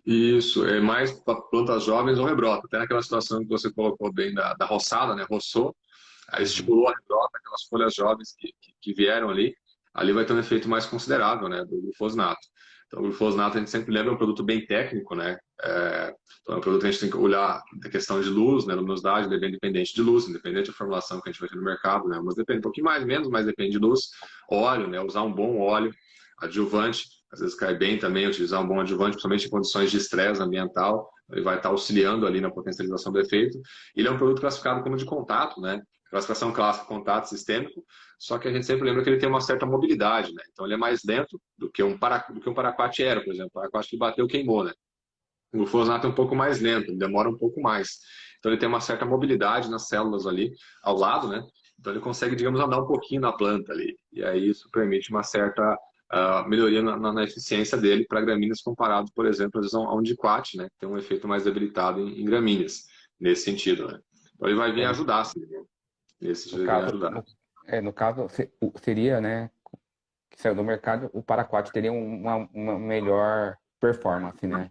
Isso, é mais para plantas jovens ou rebrota. Até naquela situação que você colocou bem da roçada, né? Roçou, aí Uhum. estimulou a rebrota, aquelas folhas jovens que vieram ali vai ter um efeito mais considerável, né, do glufosinato. Então, o glufosinato a gente sempre lembra é um produto bem técnico, né? Então, é um produto que a gente tem que olhar a questão de luz, né, luminosidade, ele é bem dependente de luz, independente da formulação que a gente vai ter no mercado, né? Mas depende um pouquinho mais, menos, mas depende de luz. Óleo, né? Usar um bom óleo, adjuvante, às vezes cai bem também utilizar um bom adjuvante, principalmente em condições de estresse ambiental, ele vai estar auxiliando ali na potencialização do efeito. Ele é um produto classificado como de contato, né? Classificação clássica, contato sistêmico, só que a gente sempre lembra que ele tem uma certa mobilidade, né? Então ele é mais lento do que um paraquat aero, por exemplo. O paraquat que bateu queimou, né? O glufosinato é um pouco mais lento, ele demora um pouco mais. Então ele tem uma certa mobilidade nas células ali ao lado, né? Então ele consegue, digamos, andar um pouquinho na planta ali. E aí isso permite uma certa melhoria na eficiência dele para gramíneas comparado, por exemplo, às vezes, a um diquat, né? Que tem um efeito mais debilitado em gramíneas, nesse sentido, né? Então ele vai vir É, no, ajudar, sim, né? Nesse no sentido ele vem caso, ajudar. no caso seria, né, que saiu do mercado, o paraquat teria uma melhor performance, né?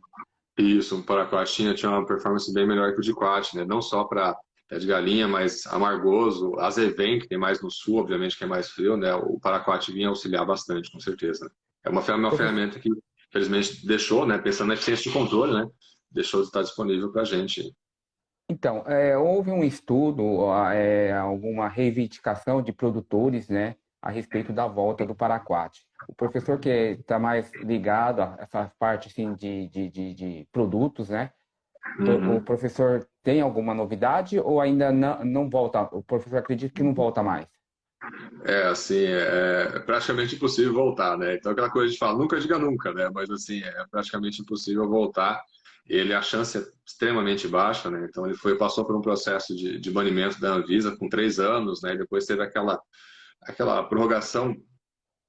Isso, um paraquat tinha uma performance bem melhor que o diquat, né? Não só para pé de galinha, mas amargoso, azevém, que tem mais no sul, obviamente, que é mais frio, né? O paraquat vinha auxiliar bastante, com certeza. É uma Professor, ferramenta que, infelizmente, deixou, né? Pensando na eficiência de controle, né? Deixou de estar disponível para a gente. então, houve um estudo, alguma reivindicação de produtores, né, a respeito da volta do paraquat. O professor que está mais ligado a essa parte assim, de produtos, né? O Uhum. professor tem alguma novidade ou ainda não volta? O professor acredita que não volta mais? Assim, é praticamente impossível voltar, né? Então, aquela coisa de falar, nunca diga nunca, né? Mas, assim, é praticamente impossível voltar. A chance é extremamente baixa, né? Então, passou por um processo de banimento da Anvisa com 3 anos, né? E depois teve aquela prorrogação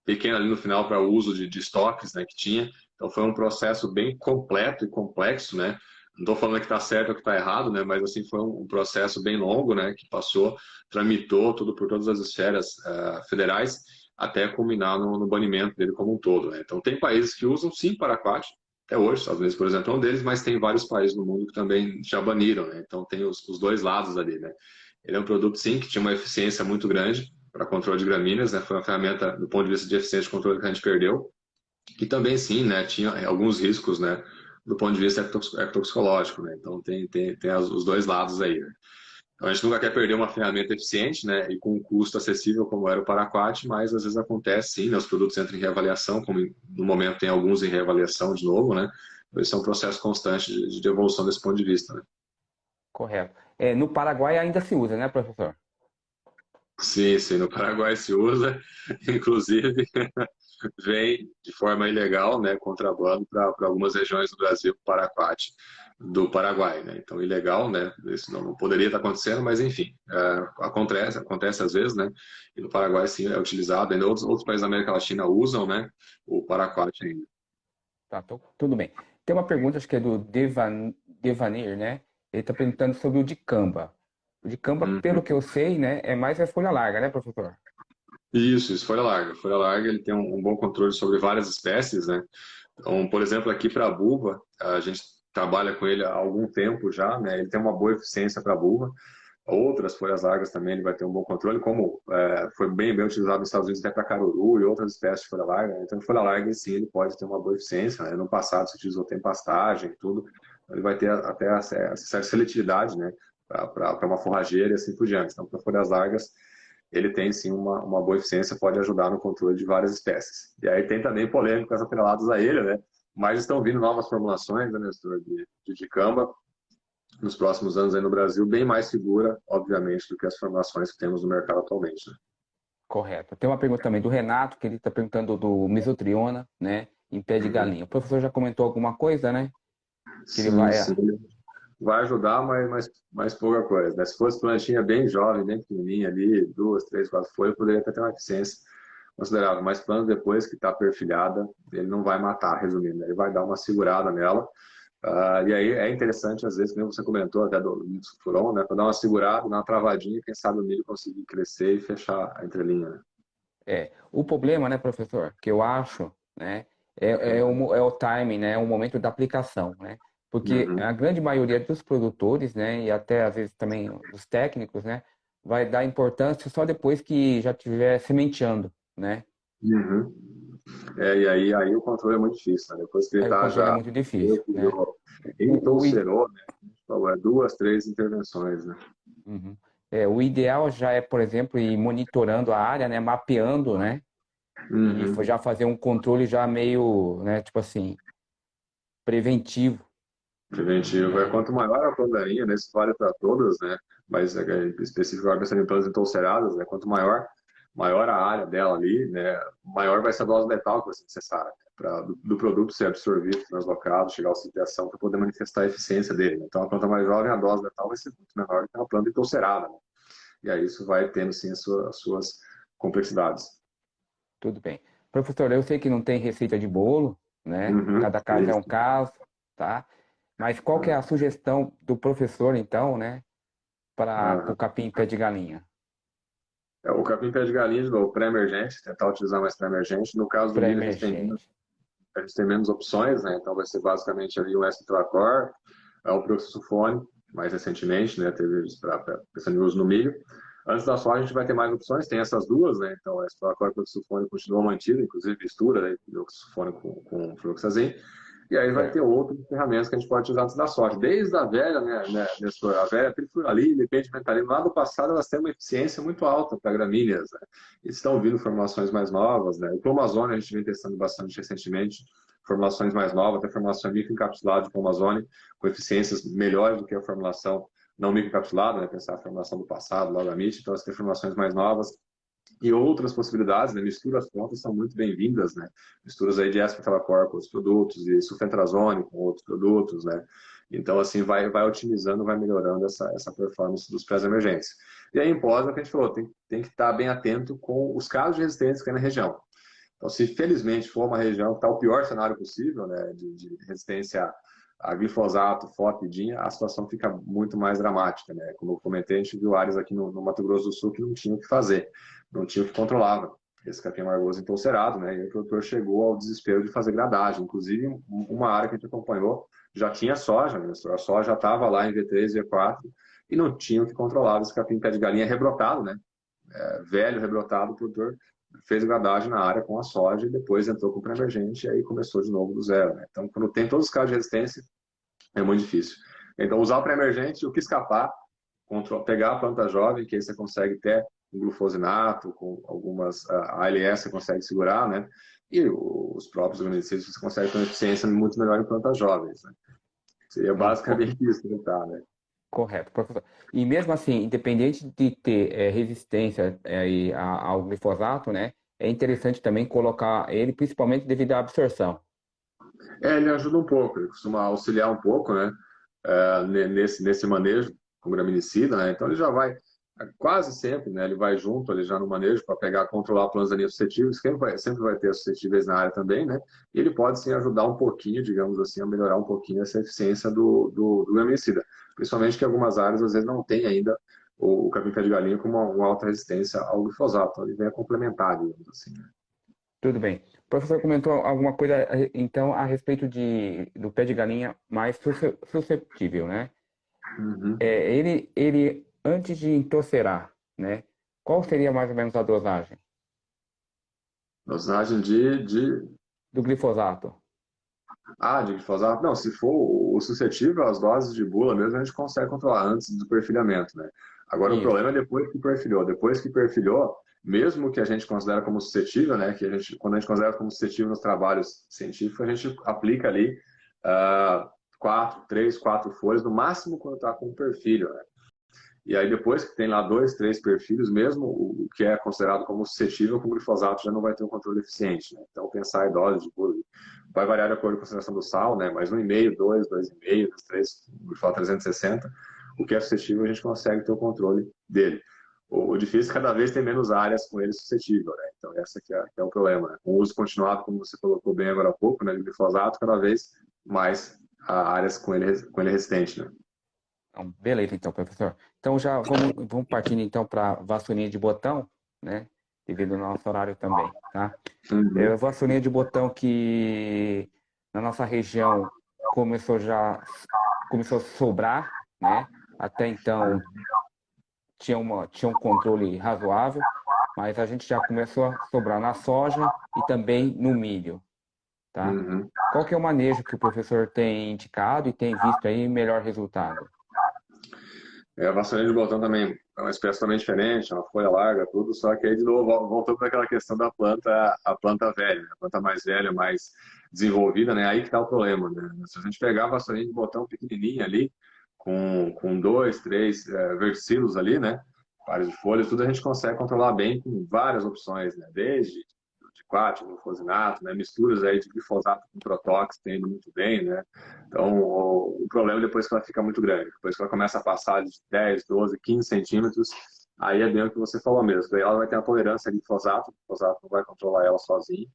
pequena ali no final para o uso de estoques, né, que tinha. Então foi um processo bem completo e complexo, né? Não estou falando que está certo ou que está errado, né? Mas assim foi um processo bem longo, né? Que passou, tramitou tudo por todas as esferas federais até culminar no banimento dele como um todo, né? Então tem países que usam sim paraquat até hoje, Estados Unidos, por exemplo, é um deles, mas tem vários países no mundo que também já baniram, né? Então tem os dois lados ali, né? Ele é um produto sim que tinha uma eficiência muito grande para controle de gramíneas, né? Foi uma ferramenta do ponto de vista de eficiência de controle que a gente perdeu. E também, sim, né? Tinha alguns riscos, né? Do ponto de vista ectoxicológico, né? Então, tem os dois lados aí, né? Então, a gente nunca quer perder uma ferramenta eficiente, né? E com um custo acessível, como era o Paraquat, mas às vezes acontece, sim, né? Os produtos entram em reavaliação, como no momento tem alguns em reavaliação de novo, né? esse é um processo constante de evolução desse ponto de vista, né? Correto. No Paraguai ainda se usa, né, professor? Sim, sim, no Paraguai se usa, inclusive vem de forma ilegal, né, contrabando para algumas regiões do Brasil, Paraquat, do Paraguai, né? Então, ilegal, né? Isso não poderia estar acontecendo, mas enfim, acontece às vezes, né? E no Paraguai sim é utilizado, ainda outros países da América Latina usam, né? O Paraquat ainda. Tá, tudo bem. Tem uma pergunta, acho que é do Devanir, né? Ele está perguntando sobre o dicamba. O dicamba, pelo Uhum. que eu sei, né, é mais a folha larga, né, professor? Isso, folha larga. Folha larga, ele tem um bom controle sobre várias espécies, né? Então, por exemplo, aqui para a buva, a gente trabalha com ele há algum tempo já, né? Ele tem uma boa eficiência para a buva. Outras folhas largas também ele vai ter um bom controle, como foi bem utilizado nos Estados Unidos até para caruru e outras espécies de folha larga. Então, folha larga, sim, ele pode ter uma boa eficiência, né? No passado se utilizou tem pastagem e tudo, ele vai ter até essa certa seletividade, né? Para uma forrageira e assim por diante. Então, para folhas largas, ele tem sim uma boa eficiência, pode ajudar no controle de várias espécies. E aí tem também polêmicas atreladas a ele, né? Mas estão vindo novas formulações, né, Nestor, de dicamba, nos próximos anos aí no Brasil, bem mais segura, obviamente, do que as formulações que temos no mercado atualmente, né? Correto. Tem uma pergunta também do Renato, que ele está perguntando do mesotriona, né, em pé de Uhum. galinha. O professor já comentou alguma coisa, né? Que ele Sim, vai. sim. Vai ajudar, mas pouca coisa, né? Se fosse plantinha bem jovem, bem pequenininha ali, 2, 3, 4 folhas, poderia até ter uma eficiência considerável. Mas plano depois que está perfilhada, ele não vai matar, resumindo, né? Ele vai dar uma segurada nela. E aí é interessante, às vezes, como você comentou até do milho sulfuron, né? Para dar uma segurada, dar uma travadinha, quem sabe o milho conseguir crescer e fechar a entrelinha, né? O problema, né, professor, que eu acho, né, é o timing, né, é o momento da aplicação, né? Porque a Uhum, grande maioria dos produtores, né, e até às vezes também dos técnicos, né, vai dar importância só depois que já estiver sementeando, né? uhum. E aí o controle é muito difícil, né? Depois que ele Aí o está controle é já muito difícil, né? O, i- entolcerou, né? Falou, 2, 3 intervenções, né? uhum. O ideal já é, por exemplo, ir monitorando a área, né, mapeando, né, e Uhum. já fazer um controle já meio, né, tipo assim, preventivo, Preventivo. né? Quanto maior a plantarinha, né? Isso vale para todas, né? Mas específico agora pensando em plantas entolceradas, né? Quanto maior a área dela ali, né? Maior vai ser a dose letal que vai ser necessária, né? Para do produto ser absorvido, translocado, chegar ao ciclo de ação para poder manifestar a eficiência dele, né? Então, a planta mais jovem, a dose letal vai ser muito menor do que uma planta entolcerada, né? E aí isso vai tendo, sim, as suas complexidades. Tudo bem. Professor, eu sei que não tem receita de bolo, né? Uhum. Cada caso é um Isso. caso, tá? Mas qual que é a sugestão do professor, então, né, para o Aham. capim pé de galinha? O capim pé de galinha, de novo, pré-emergente, tentar utilizar mais pré-emergente. No caso do milho, Pré-emergente. a gente tem menos opções, né? Então vai ser basicamente ali o Estracor, o Proxifone, mais recentemente, né? Teve pensando em uso no milho. Antes da soja a gente vai ter mais opções, tem essas duas, né? Então o Estracor e o Proxifone continuam mantidos, inclusive mistura, né? O Proxifone com fluoxazin. E aí vai ter Certo. outras ferramentas que a gente pode utilizar antes da soja. Desde a velha, né, Nestor? A velha trifuralina, dependimentaline, lá do passado elas têm uma eficiência muito alta para gramíneas, né? E estão vindo formulações mais novas, né? O Promazone a gente vem testando bastante recentemente, formulações mais novas, até formulação microencapsulada de Promazone, com eficiências melhores do que a formulação não microencapsulada, né? Pensar a formulação do passado, lá da MIT, então elas têm formulações mais novas, e outras possibilidades, né? Misturas prontas são muito bem-vindas, né? Misturas aí de aspartame com outros produtos e sulfentrazone com outros produtos, né? Então, assim, vai otimizando, vai melhorando essa performance dos pré-emergentes. E aí, em pós, é o que a gente falou, tem que estar bem atento com os casos de resistência que é na região. Então, se felizmente for uma região que está o pior cenário possível, né, de resistência a glifosato, FOP, DIN, a situação fica muito mais dramática, né? Como eu comentei, a gente viu áreas aqui no Mato Grosso do Sul que não tinham o que fazer, não tinham o que controlava. Esse capim amargoso entolcerado, né? E o produtor chegou ao desespero de fazer gradagem. Inclusive, uma área que a gente acompanhou já tinha soja, né? A soja já estava lá em V3, V4 e não tinha o que controlar. Esse capim pé de galinha rebrotado, né? Velho, rebrotado, o produtor fez gradagem na área com a soja e depois entrou com o pré-emergente e aí começou de novo do zero, né? Então, quando tem todos os casos de resistência, é muito difícil. Então, usar o pré-emergente, o que escapar, pegar a planta jovem, que aí você consegue ter glufosinato, com algumas ALS você consegue segurar, né? E os próprios organicismos você consegue ter uma eficiência muito melhor em plantas jovens, né? Seria basicamente isso, tá, né? Correto, professor. E mesmo assim, independente de ter resistência ao glifosato, né, é interessante também colocar ele, principalmente devido à absorção. Ele ajuda um pouco, ele costuma auxiliar um pouco, né? Nesse manejo com graminicida, né? Então ele já vai quase sempre, né? Ele vai junto ali já no manejo para pegar, controlar plantas daninhas suscetíveis, que sempre vai ter suscetíveis na área também, né? E ele pode sim ajudar um pouquinho, digamos assim, a melhorar um pouquinho essa eficiência do graminicida, principalmente que algumas áreas às vezes não tem ainda o capim-pé de galinha com uma alta resistência ao glifosato, então ele vem a complementar, digamos assim, né? Tudo bem. O professor comentou alguma coisa, então, a respeito do pé de galinha mais susceptível, né? Uhum. Antes de entorcerar, né? Qual seria mais ou menos a dosagem Dosagem do glifosato? de glifosato? Não, se for o suscetível, as doses de bula mesmo a gente consegue controlar antes do perfilhamento, né? Agora o Isso. problema é depois que perfilhou. Depois que perfilhou, mesmo que a gente considera como suscetível, né? Quando a gente considera como suscetível nos trabalhos científicos, a gente aplica ali três, quatro folhas, no máximo quando está com perfilho, né? E aí depois que tem lá 2, 3 perfis, mesmo o que é considerado como suscetível com glifosato já não vai ter um controle eficiente, né? Então pensar em doses de bula vai variar de acordo com a concentração do sal, né? Mas 1,5, 2, 2,5, 3, glifosato 360, o que é suscetível a gente consegue ter o controle dele. O difícil é que cada vez tem menos áreas com ele suscetível, né? Então essa que é o problema, né? Com o uso continuado, como você colocou bem agora há pouco, né, de glifosato, cada vez mais áreas com ele resistente, né? Então, beleza, então, professor. Então já vamos partindo então para vassourinha de botão, né? Devido ao nosso horário também, tá? Uhum. Vassourinha de botão que na nossa região começou já começou a sobrar, né? Até então tinha um controle razoável, mas a gente já começou a sobrar na soja e também no milho, tá? Uhum. Qual que é o manejo que o professor tem indicado e tem visto aí melhor resultado? A vassourinha de botão também é uma espécie totalmente diferente, é uma folha larga, tudo, só que aí de novo voltou para aquela questão da planta, a planta velha, a planta mais velha, mais desenvolvida, né? Aí que está o problema, né? Se a gente pegar a vassourinha de botão pequenininha ali, com 2, 3 verticilos ali, né? Pares de folhas, tudo a gente consegue controlar bem com várias opções, né? Desde de quatro, glufosinato, né? Misturas aí de glifosato com protóx, tem indo muito bem, né? Então, o problema é depois que ela fica muito grande, depois que ela começa a passar de 10, 12, 15 centímetros, aí é bem o que você falou mesmo. Daí ela vai ter a tolerância a glifosato, o glifosato não vai controlar ela sozinho,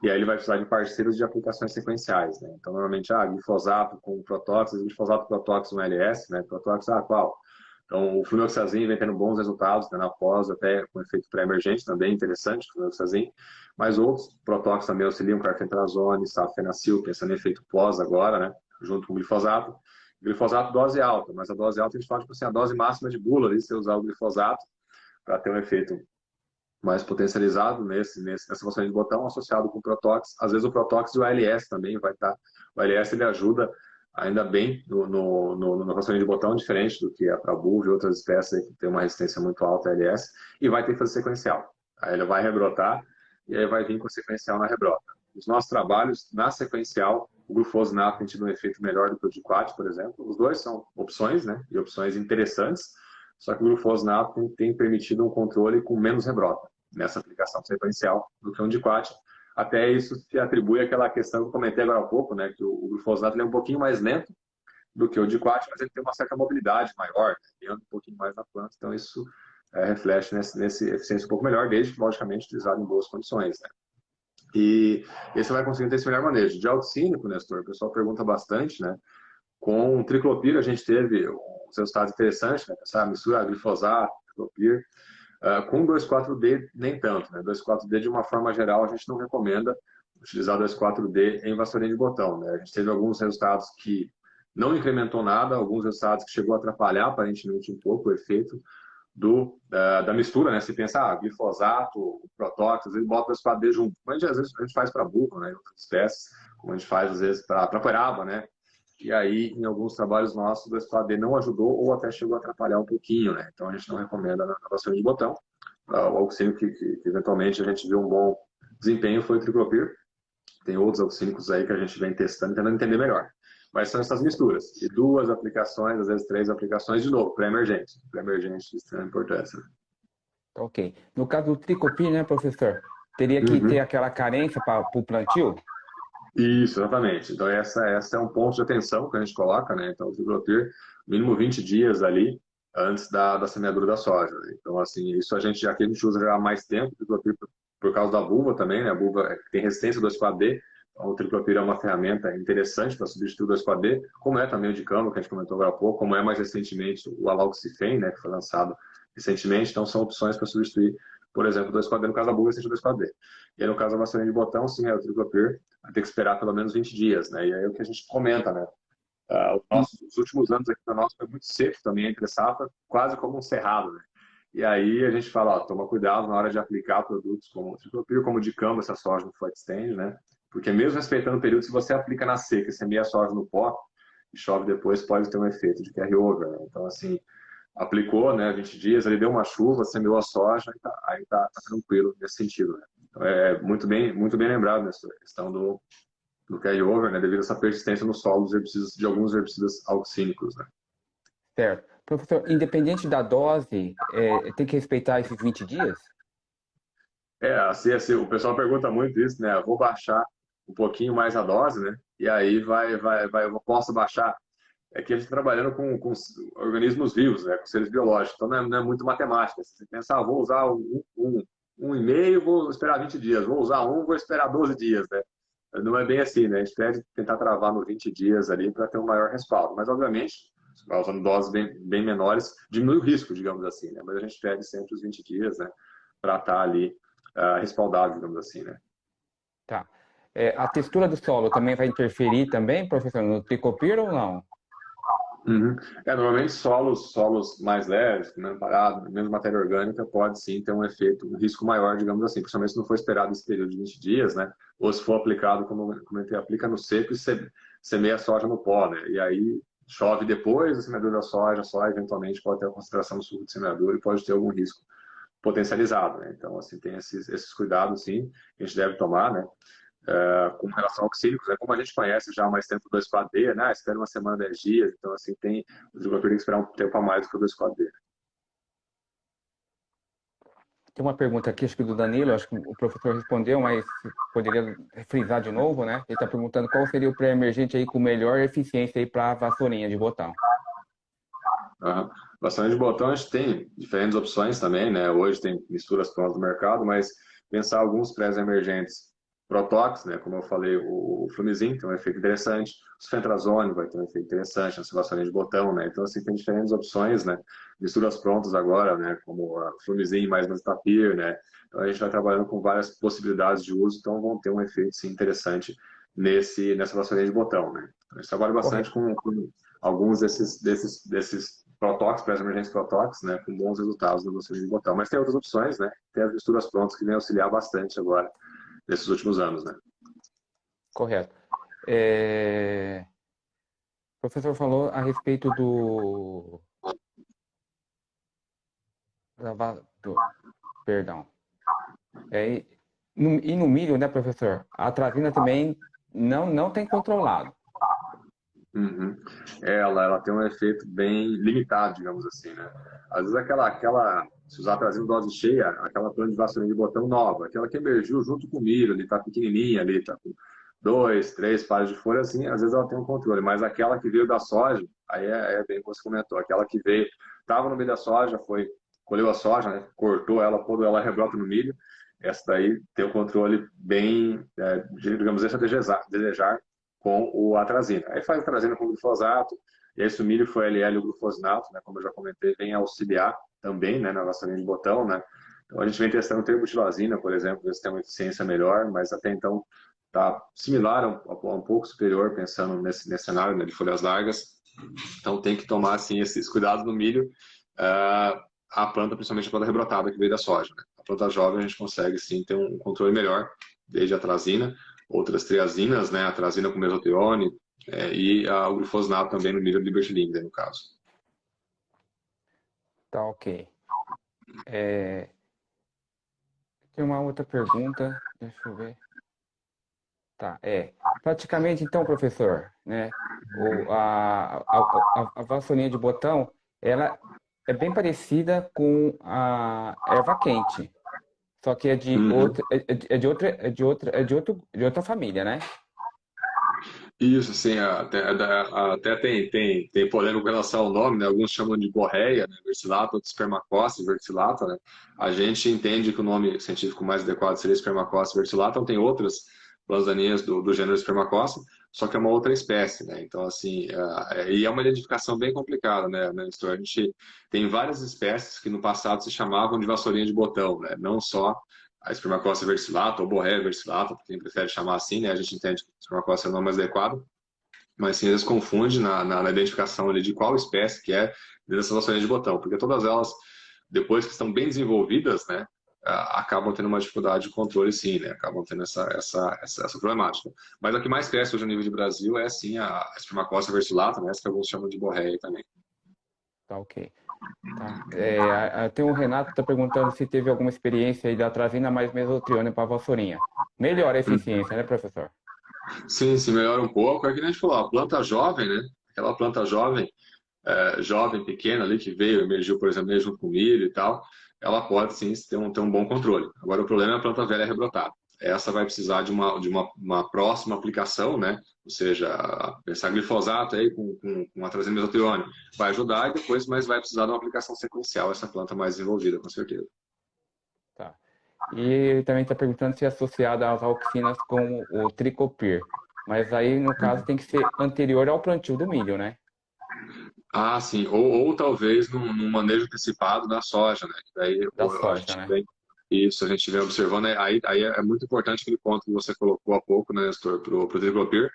e aí ele vai precisar de parceiros de aplicações sequenciais, né? Então, normalmente, glifosato com protóx, glifosato protóx no LS, né? Protóx, qual? Então, o fluoxazin vem tendo bons resultados, né, na pós, até com efeito pré-emergente também, interessante, o fluoxazin. Mas outros protóxicos também auxiliam, carfentrazone, safenacil, pensando em efeito pós agora, né, junto com o glifosato. Glifosato, dose alta, mas a dose alta a gente fala, tipo assim, a dose máxima de bula, ali, você usar o glifosato para ter um efeito mais potencializado nessa função de botão associado com o Protox. Às vezes o Protox e o ALS também vai estar. O ALS ele ajuda ainda bem no função de botão, diferente do que a Prabuv e outras espécies que tem uma resistência muito alta a ALS, e vai ter que fazer sequencial. Aí ele vai rebrotar e aí vai vir com sequencial na rebrota. Os nossos trabalhos na sequencial, o glufosinato tem tido um efeito melhor do que o diquat, por exemplo. Os dois são opções, né? E opções interessantes, só que o glufosinato tem permitido um controle com menos rebrota nessa aplicação sequencial do que um diquat. Até isso se atribui àquela questão que eu comentei agora há pouco, né, que o glufosinato é um pouquinho mais lento do que o diquat, mas ele tem uma certa mobilidade maior, né, ele anda um pouquinho mais na planta, então isso reflete nesse eficiência um pouco melhor, desde que, logicamente, utilizado em boas condições, né. E esse vai conseguir ter esse melhor manejo. De auxínico, Nestor, o pessoal pergunta bastante, né, com triclopir a gente teve uns resultados interessantes, né, essa mistura glifosato, triclopir. Com 2,4-D, nem tanto, né? 2,4-D, de uma forma geral, a gente não recomenda utilizar 2,4-D em vassourinha de botão, né? A gente teve alguns resultados que não incrementou nada, alguns resultados que chegou a atrapalhar, aparentemente, um pouco o efeito da mistura, né? Se pensa, glifosato, protóx, às vezes bota 2,4-D junto. Mas às vezes a gente faz para búfalo, né? Em outras espécies, como a gente faz, às vezes, para poeraba, né? E aí, em alguns trabalhos nossos, o 2,4-D não ajudou ou até chegou a atrapalhar um pouquinho, né? Então, a gente não recomenda na vassourinha de botão. o auxílio que eventualmente a gente viu um bom desempenho foi o triclopyr. Tem outros auxílicos aí que a gente vem testando, tentando entender melhor. Mas são essas misturas. E 2 aplicações, às vezes 3 aplicações, de novo, pré-emergente. Pré-emergente de extrema importância. Ok. No caso do tricopir, né, professor? Teria que ter Uhum. aquela carência para o plantio? Isso, exatamente. Então, essa é um ponto de atenção que a gente coloca, né? Então, o triclopyr, mínimo 20 dias ali antes da semeadura da soja, né? Então, assim, isso aqui a gente usa já há mais tempo, o triclopyr por causa da buva também, né? A buva tem resistência ao 2,4-D, então o triclopyr é uma ferramenta interessante para substituir o 2,4-D, como é também o dicamba, que a gente comentou agora há pouco, como é mais recentemente o aloxifene, né? Que foi lançado recentemente, então são opções para substituir, por exemplo, o 2,4-D no caso da buva, seja o 2,4-D. E aí, no caso da vassourinha de botão, sim, é o triclopyr, vai ter que esperar pelo menos 20 dias, né? E aí é o que a gente comenta, né? Os últimos anos aqui para nós foi muito seco também, entre safra, quase como um cerrado, né? E aí a gente fala, ó, toma cuidado na hora de aplicar produtos como o triclopyr, como o dicamba, se a soja no flat stand, né? Porque mesmo respeitando o período, se você aplica na seca e semeia a soja no pó, e chove depois, pode ter um efeito de carry-over, né? Então, assim, aplicou, né, 20 dias, ele deu uma chuva, semeou a soja, aí tá tranquilo nesse sentido, né? Então, é muito bem lembrado nessa questão do carry-over, né, devido a essa persistência no solo de alguns herbicidas auxínicos, né? Certo. Professor, independente da dose, tem que respeitar esses 20 dias? Assim, o pessoal pergunta muito isso, né? Eu vou baixar um pouquinho mais a dose, né? E aí eu posso baixar. É que a gente está trabalhando com organismos vivos, né? Com seres biológicos, então não é muito matemática. Se você pensar, vou usar um e meio, vou esperar 20 dias, vou usar um, vou esperar 12 dias, né? Não é bem assim, né? A gente deve tentar travar no 20 dias ali para ter um maior respaldo. Mas, obviamente, se vai usando doses bem menores, diminui o risco, digamos assim, né? Mas a gente pede sempre os 20 dias, né? Para estar ali respaldado, digamos assim, né? Tá. A textura do solo também vai interferir também, professor, no tricopir ou não? Uhum. Normalmente solos mais leves, menos parado, menos matéria orgânica, pode sim ter um efeito, um risco maior, digamos assim, principalmente se não for esperado esse período de 20 dias, né? Ou se for aplicado, como eu comentei, aplica no seco e semeia a soja no pó, né? E aí chove depois da semeadura da soja, só eventualmente pode ter a concentração do suco de semeadura e pode ter algum risco potencializado, né? Então, assim, tem esses cuidados, sim, que a gente deve tomar, né? Com relação ao oxílicos, como a gente conhece já há mais tempo o 2,4-D, né? Espera uma semana, 10 dias, então assim, o desenvolvedor tem que esperar um tempo a mais do que o 2,4-D. Tem uma pergunta aqui, acho que do Danilo, acho que o professor respondeu, mas poderia frisar de novo, né? Ele está perguntando qual seria o pré-emergente aí com melhor eficiência aí para a vassourinha de botão. Uhum. Bastante de botão, a gente tem diferentes opções também, né? Hoje tem misturas prontas no mercado, mas pensar alguns pré-emergentes Protox, né? Como eu falei, o Flumizin tem um efeito interessante, o Sfentrazone vai ter um efeito interessante na vassourinha de botão, né? Então, assim, tem diferentes opções, né? Misturas prontas agora, né? Como a Flumizin mais Mazitapir, né? Então, a gente vai trabalhando com várias possibilidades de uso, então vão ter um efeito, sim, interessante nessa vassourinha de botão, né? Então, a gente trabalha bastante Correto. com alguns desses Protox, pré-emergentes Protox, né, com bons resultados no vassourinha de botão. Mas tem outras opções, né? Tem as misturas prontas que vêm auxiliar bastante agora, nesses últimos anos, né? Correto. O professor falou a respeito perdão. É, e no milho, né, professor? A atrazina também não tem controlado. Uhum. Ela tem um efeito bem limitado, digamos assim, né? Às vezes se usar trazendo dose cheia, aquela planta de vassourinha de botão nova, aquela que emergiu junto com o milho, ali tá pequenininha ali, tá com 2, 3 pares de folha, assim, às vezes ela tem um controle, mas aquela que veio da soja, aí é bem como você comentou, aquela que veio, estava no meio da soja, colheu a soja, né? Cortou ela, quando ela rebrota no milho, essa daí tem o controle bem, digamos, deixa a desejar com o atrazina. Aí faz atrazina com glifosato, e aí se o milho for LL o glufosinato, né, como eu já comentei, vem auxiliar também, né, na vassourinha de botão, né. Então a gente vem testando terbutilazina, por exemplo, ver se tem uma eficiência melhor, mas até então está similar, um pouco superior, pensando nesse cenário, né, de folhas largas. Então tem que tomar assim esses cuidados no milho, a planta, principalmente a planta rebrotada que veio da soja, né? A planta jovem a gente consegue sim ter um controle melhor, desde a atrazina, outras triazinas, né, a atrazina com mesotrione, e o glufosinato também no nível de Liberty Lindley, no caso. Tá ok. Tem uma outra pergunta, deixa eu ver. Tá, praticamente então, professor, né, a vassourinha de botão, ela é bem parecida com a erva quente, só que é de Uhum. outra, de outra família, né? Isso, sim, até tem polêmica com relação ao nome, né? Alguns chamam de borreia, né? Versilata, outros espermacóce versilata, né? A gente entende que o nome científico mais adequado seria espermacóce versilata, então tem outras plantas daninhas do gênero espermacóce, só que é uma outra espécie, né? Então, assim, e é uma identificação bem complicada, né, Nestor? A gente tem várias espécies que no passado se chamavam de vassourinha de botão, né? Não só a Spermacossia versillata ou Borrelia versillata, quem prefere chamar assim, né? A gente entende que Spermacossia é o nome mais adequado, mas sim, eles confundem na identificação ali de qual espécie que é dessas ações de botão, porque todas elas, depois que estão bem desenvolvidas, né, acabam tendo uma dificuldade de controle, sim, né? Acabam tendo essa problemática. Mas a que mais cresce hoje a nível de Brasil é, sim, a Spermacossia versillata, né? Essa que alguns chamam de Borrelia também. Tá, ok. Tá. Tem o Renato que está perguntando se teve alguma experiência aí da atrazina mais mesotrione para a vassourinha. Melhora a eficiência, né, professor? Sim, sim, melhora um pouco. É que nem a gente falou, a planta jovem, né? Aquela planta jovem, jovem, pequena ali, que veio, emergiu, por exemplo, junto com milho e tal, ela pode sim ter um bom controle. Agora, o problema é a planta velha rebrotar. Essa vai precisar de uma próxima aplicação, né? Ou seja, pensar glifosato aí com atrazina mesotrione vai ajudar e depois, mas vai precisar de uma aplicação sequencial, essa planta mais desenvolvida, com certeza. Tá. E ele também está perguntando se é associada às auxinas como o tricopir. Mas aí, no caso, tem que ser anterior ao plantio do milho, né? Ah, sim. Ou talvez num manejo antecipado da soja, né? Que daí Da a soja, gente né? vem, isso, a gente vem observando. Aí é muito importante aquele ponto que você colocou há pouco, né, Nestor, para o Triclopyr,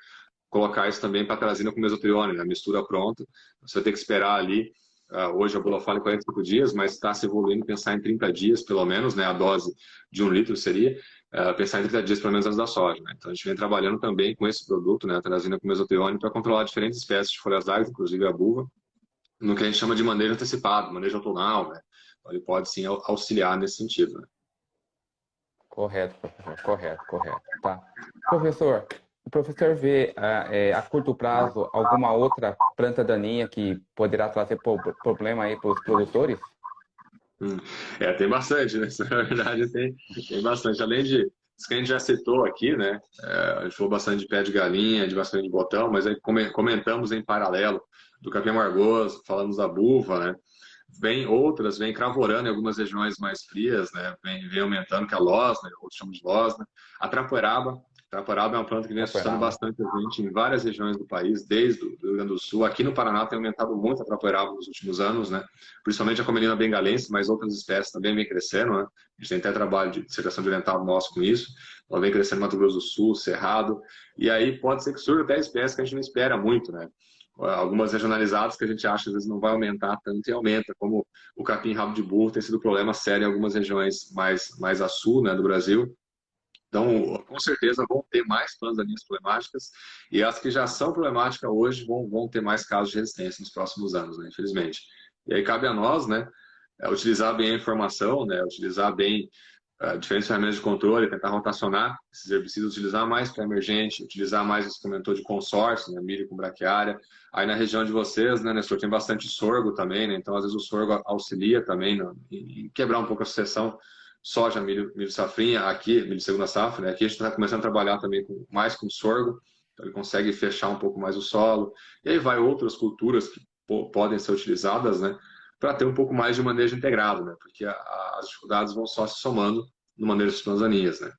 colocar isso também para a trazina com mesotrione, né? A mistura pronta. Você vai ter que esperar ali. Hoje a bula fala em 45 dias, mas está se evoluindo pensar em 30 dias, pelo menos, né? A dose de 1 litro seria. Pensar em 30 dias, pelo menos, antes da soja, né? Então a gente vem trabalhando também com esse produto, né? A trazina com mesotrione, para controlar diferentes espécies de folhas d'água, inclusive a buva no que a gente chama de manejo antecipado, manejo outonal, né? Então, ele pode sim auxiliar nesse sentido, né? Correto, professor. Correto, correto. Tá. Professor, o professor vê a curto prazo alguma outra planta daninha que poderá trazer problema aí para os produtores? Hum. Tem bastante, né? Na verdade, tem bastante. Além de isso que a gente já citou aqui, né? A gente falou bastante de pé de galinha, de bastante de botão, mas aí comentamos em paralelo do capim amargoso, falamos da buva, né? Vem outras, vem cravorando em algumas regiões mais frias, né? Vem aumentando, que é a losna, outros chamam de losna. A traporaba. A traporaba é uma planta que vem assustando Taperaba. bastante a gente em várias regiões do país, desde o Rio Grande do Sul. Aqui no Paraná tem aumentado muito a traporaba nos últimos anos, né? Principalmente a comelina bengalense, mas outras espécies também vem crescendo, né? A gente tem até trabalho de dissecação de oriental nosso com isso. Ela vem crescendo no Mato Grosso do Sul, Cerrado. E aí pode ser que surja até espécies que a gente não espera muito, né? Algumas regionalizadas que a gente acha que às vezes não vai aumentar tanto e aumenta, como o capim rabo de burro tem sido problema sério em algumas regiões mais a sul, né, do Brasil. Então, com certeza vão ter mais plantas daninhas problemáticas e as que já são problemáticas hoje vão ter mais casos de resistência nos próximos anos, né, infelizmente. E aí cabe a nós, né, utilizar bem a informação, né, utilizar bem diferentes ferramentas de controle, tentar rotacionar esses herbicidas, utilizar mais para emergente, utilizar mais, você comentou, de consórcio, né, milho com braquiária. Aí na região de vocês, né, Nestor, tem bastante sorgo também, né, então às vezes o sorgo auxilia também em quebrar um pouco a sucessão soja, milho safrinha, aqui, milho segunda safra, né, aqui a gente está começando a trabalhar também mais com sorgo, então ele consegue fechar um pouco mais o solo, e aí vai outras culturas que podem ser utilizadas, né, para ter um pouco mais de manejo integrado, né? Porque as dificuldades vão só se somando no manejo das plantas, né?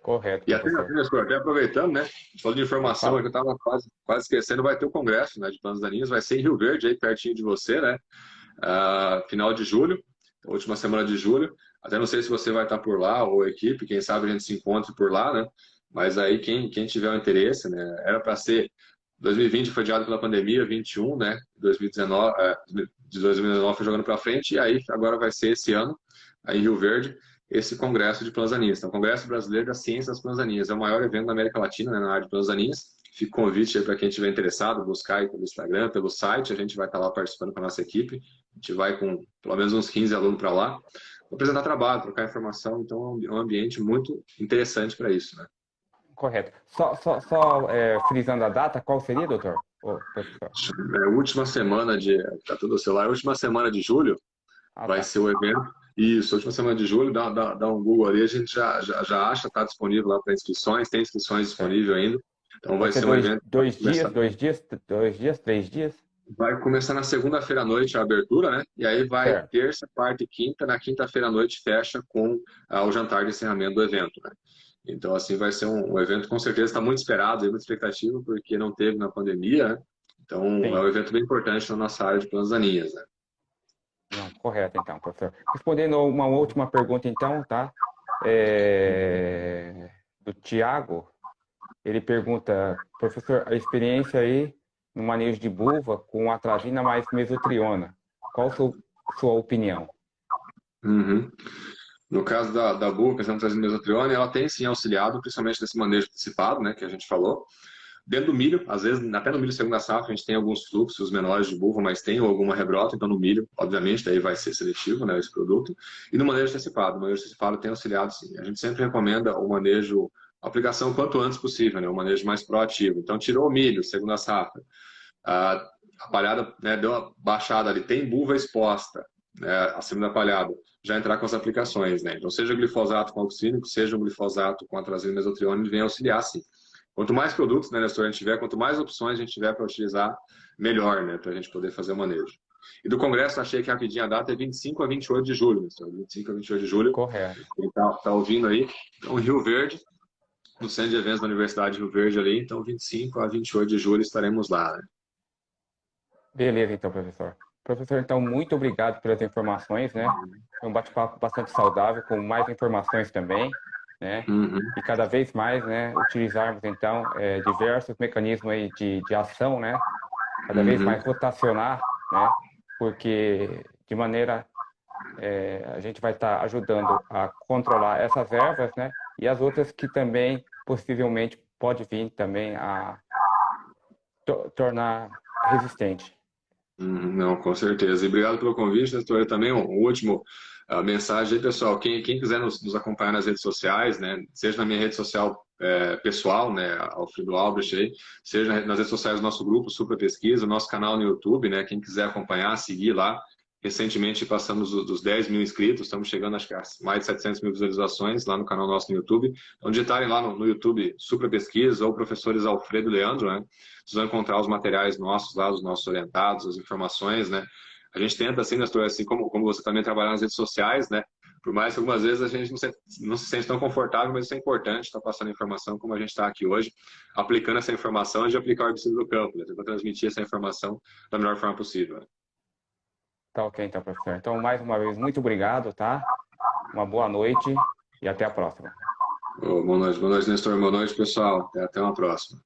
Correto, E até, professor. até aproveitando, né? A gente falou de Pode informação, falar. que eu estava quase esquecendo, vai ter o congresso, né, de plantas daninhas, vai ser em Rio Verde, aí pertinho de você, né? Final de julho, última semana de julho. Até não sei se você vai estar por lá, ou a equipe, quem sabe a gente se encontre por lá, né? Mas aí quem tiver o interesse, né? Era para ser 2020 foi adiado pela pandemia, 21, né? 2019, de 2019 foi jogando para frente, e aí agora vai ser esse ano, aí em Rio Verde, esse congresso de plantas. Então, o Congresso Brasileiro da Ciência das Plantas. É o maior evento da América Latina, né, na área de plantas. Fica o convite aí para quem estiver interessado, buscar aí pelo Instagram, pelo site, a gente vai estar lá participando com a nossa equipe. A gente vai com pelo menos uns 15 alunos para lá. apresentar trabalho, trocar informação, então é um ambiente muito interessante para isso, né? Correto. Frisando a data, qual seria, doutor? Ô, professor. Última semana tá tudo no celular, última semana de julho Ah, vai tá. ser o evento. Isso, última semana de julho, dá um Google ali, a gente já acha, está disponível lá para inscrições, tem inscrições Certo. disponíveis ainda. Então Vai vai ser ser um evento que vai começar. 3 dias? Vai começar na segunda-feira à noite a abertura, né? E aí vai Certo. terça, quarta e quinta. Na quinta-feira à noite fecha com o jantar de encerramento do evento, né? Então, assim, vai ser um evento com certeza está muito esperado, muita expectativa, porque não teve na pandemia, né? Então, é Sim. um evento bem importante na nossa área de plantas daninhas, né? Não, correto, então, professor. Respondendo a uma última pergunta, então, tá? Do Tiago, ele pergunta, professor, a experiência aí no manejo de buva com atrazina mais mesotriona. Qual sua opinião? Uhum. No caso da buca, pensando trazendo mesotrione, ela tem sim auxiliado, principalmente nesse manejo antecipado, né, que a gente falou. Dentro do milho, às vezes, até no milho segunda safra, a gente tem alguns fluxos menores de buva, mas tem alguma rebrota, então no milho, obviamente, daí vai ser seletivo, né, esse produto. E no manejo antecipado, o manejo antecipado tem auxiliado sim. A gente sempre recomenda o manejo, a aplicação quanto antes possível, né, o manejo mais proativo. Então, tirou o milho, segunda safra, a palhada, né, deu uma baixada ali, tem buva exposta, né, acima da palhada, já entrar com as aplicações, né? Então, seja glifosato com oxínico, seja um glifosato com atrazina mesotrione, ele vem auxiliar sim. Quanto mais produtos, né, Nestor, a gente tiver, quanto mais opções a gente tiver para utilizar, melhor, né, para a gente poder fazer o manejo. E do congresso, achei que rapidinho a data é 25 a 28 de julho, Nestor. 25 a 28 de julho, Correto. ele tá ouvindo aí. Então, Rio Verde, no centro de eventos da Universidade de Rio Verde ali, então 25 a 28 de julho estaremos lá, né? Beleza, então, professor. Professor, então, muito obrigado pelas informações, né? Foi um bate-papo bastante saudável, com mais informações também, né? Uhum, E cada vez mais, né, utilizarmos, então, diversos mecanismos aí de ação, né? Cada vez uhum. mais rotacionar, né? Porque, de maneira, a gente vai estar ajudando a controlar essas ervas, né? E as outras que também, possivelmente, pode vir também a tornar resistente. Não, com certeza. E obrigado pelo convite, Nestor. Também um último mensagem aí, pessoal. Quem quiser nos acompanhar nas redes sociais, né, seja na minha rede social pessoal, né, Alfredo Albrecht aí, seja nas redes sociais do nosso grupo Super Pesquisa, nosso canal no YouTube, né, quem quiser acompanhar, seguir lá. Recentemente passamos dos 10 mil inscritos, estamos chegando acho que a mais de 700 mil visualizações lá no canal nosso no YouTube. Então, digitarem lá no YouTube Super Pesquisa ou Professores Alfredo e Leandro, né? Vocês vão encontrar os materiais nossos lá, os nossos orientados, as informações, né? A gente tenta, assim, Nestor, assim como você também trabalhar nas redes sociais, né? Por mais que algumas vezes a gente não se sente tão confortável, mas isso é importante, estar passando informação como a gente está aqui hoje, aplicando essa informação e de aplicar o herbicida do campo, né? Tentar transmitir essa informação da melhor forma possível. Né? Tá ok, então, professor. Então, mais uma vez, muito obrigado, tá? Uma boa noite e até a próxima. Boa noite, Nestor. Boa noite, pessoal. Até uma próxima.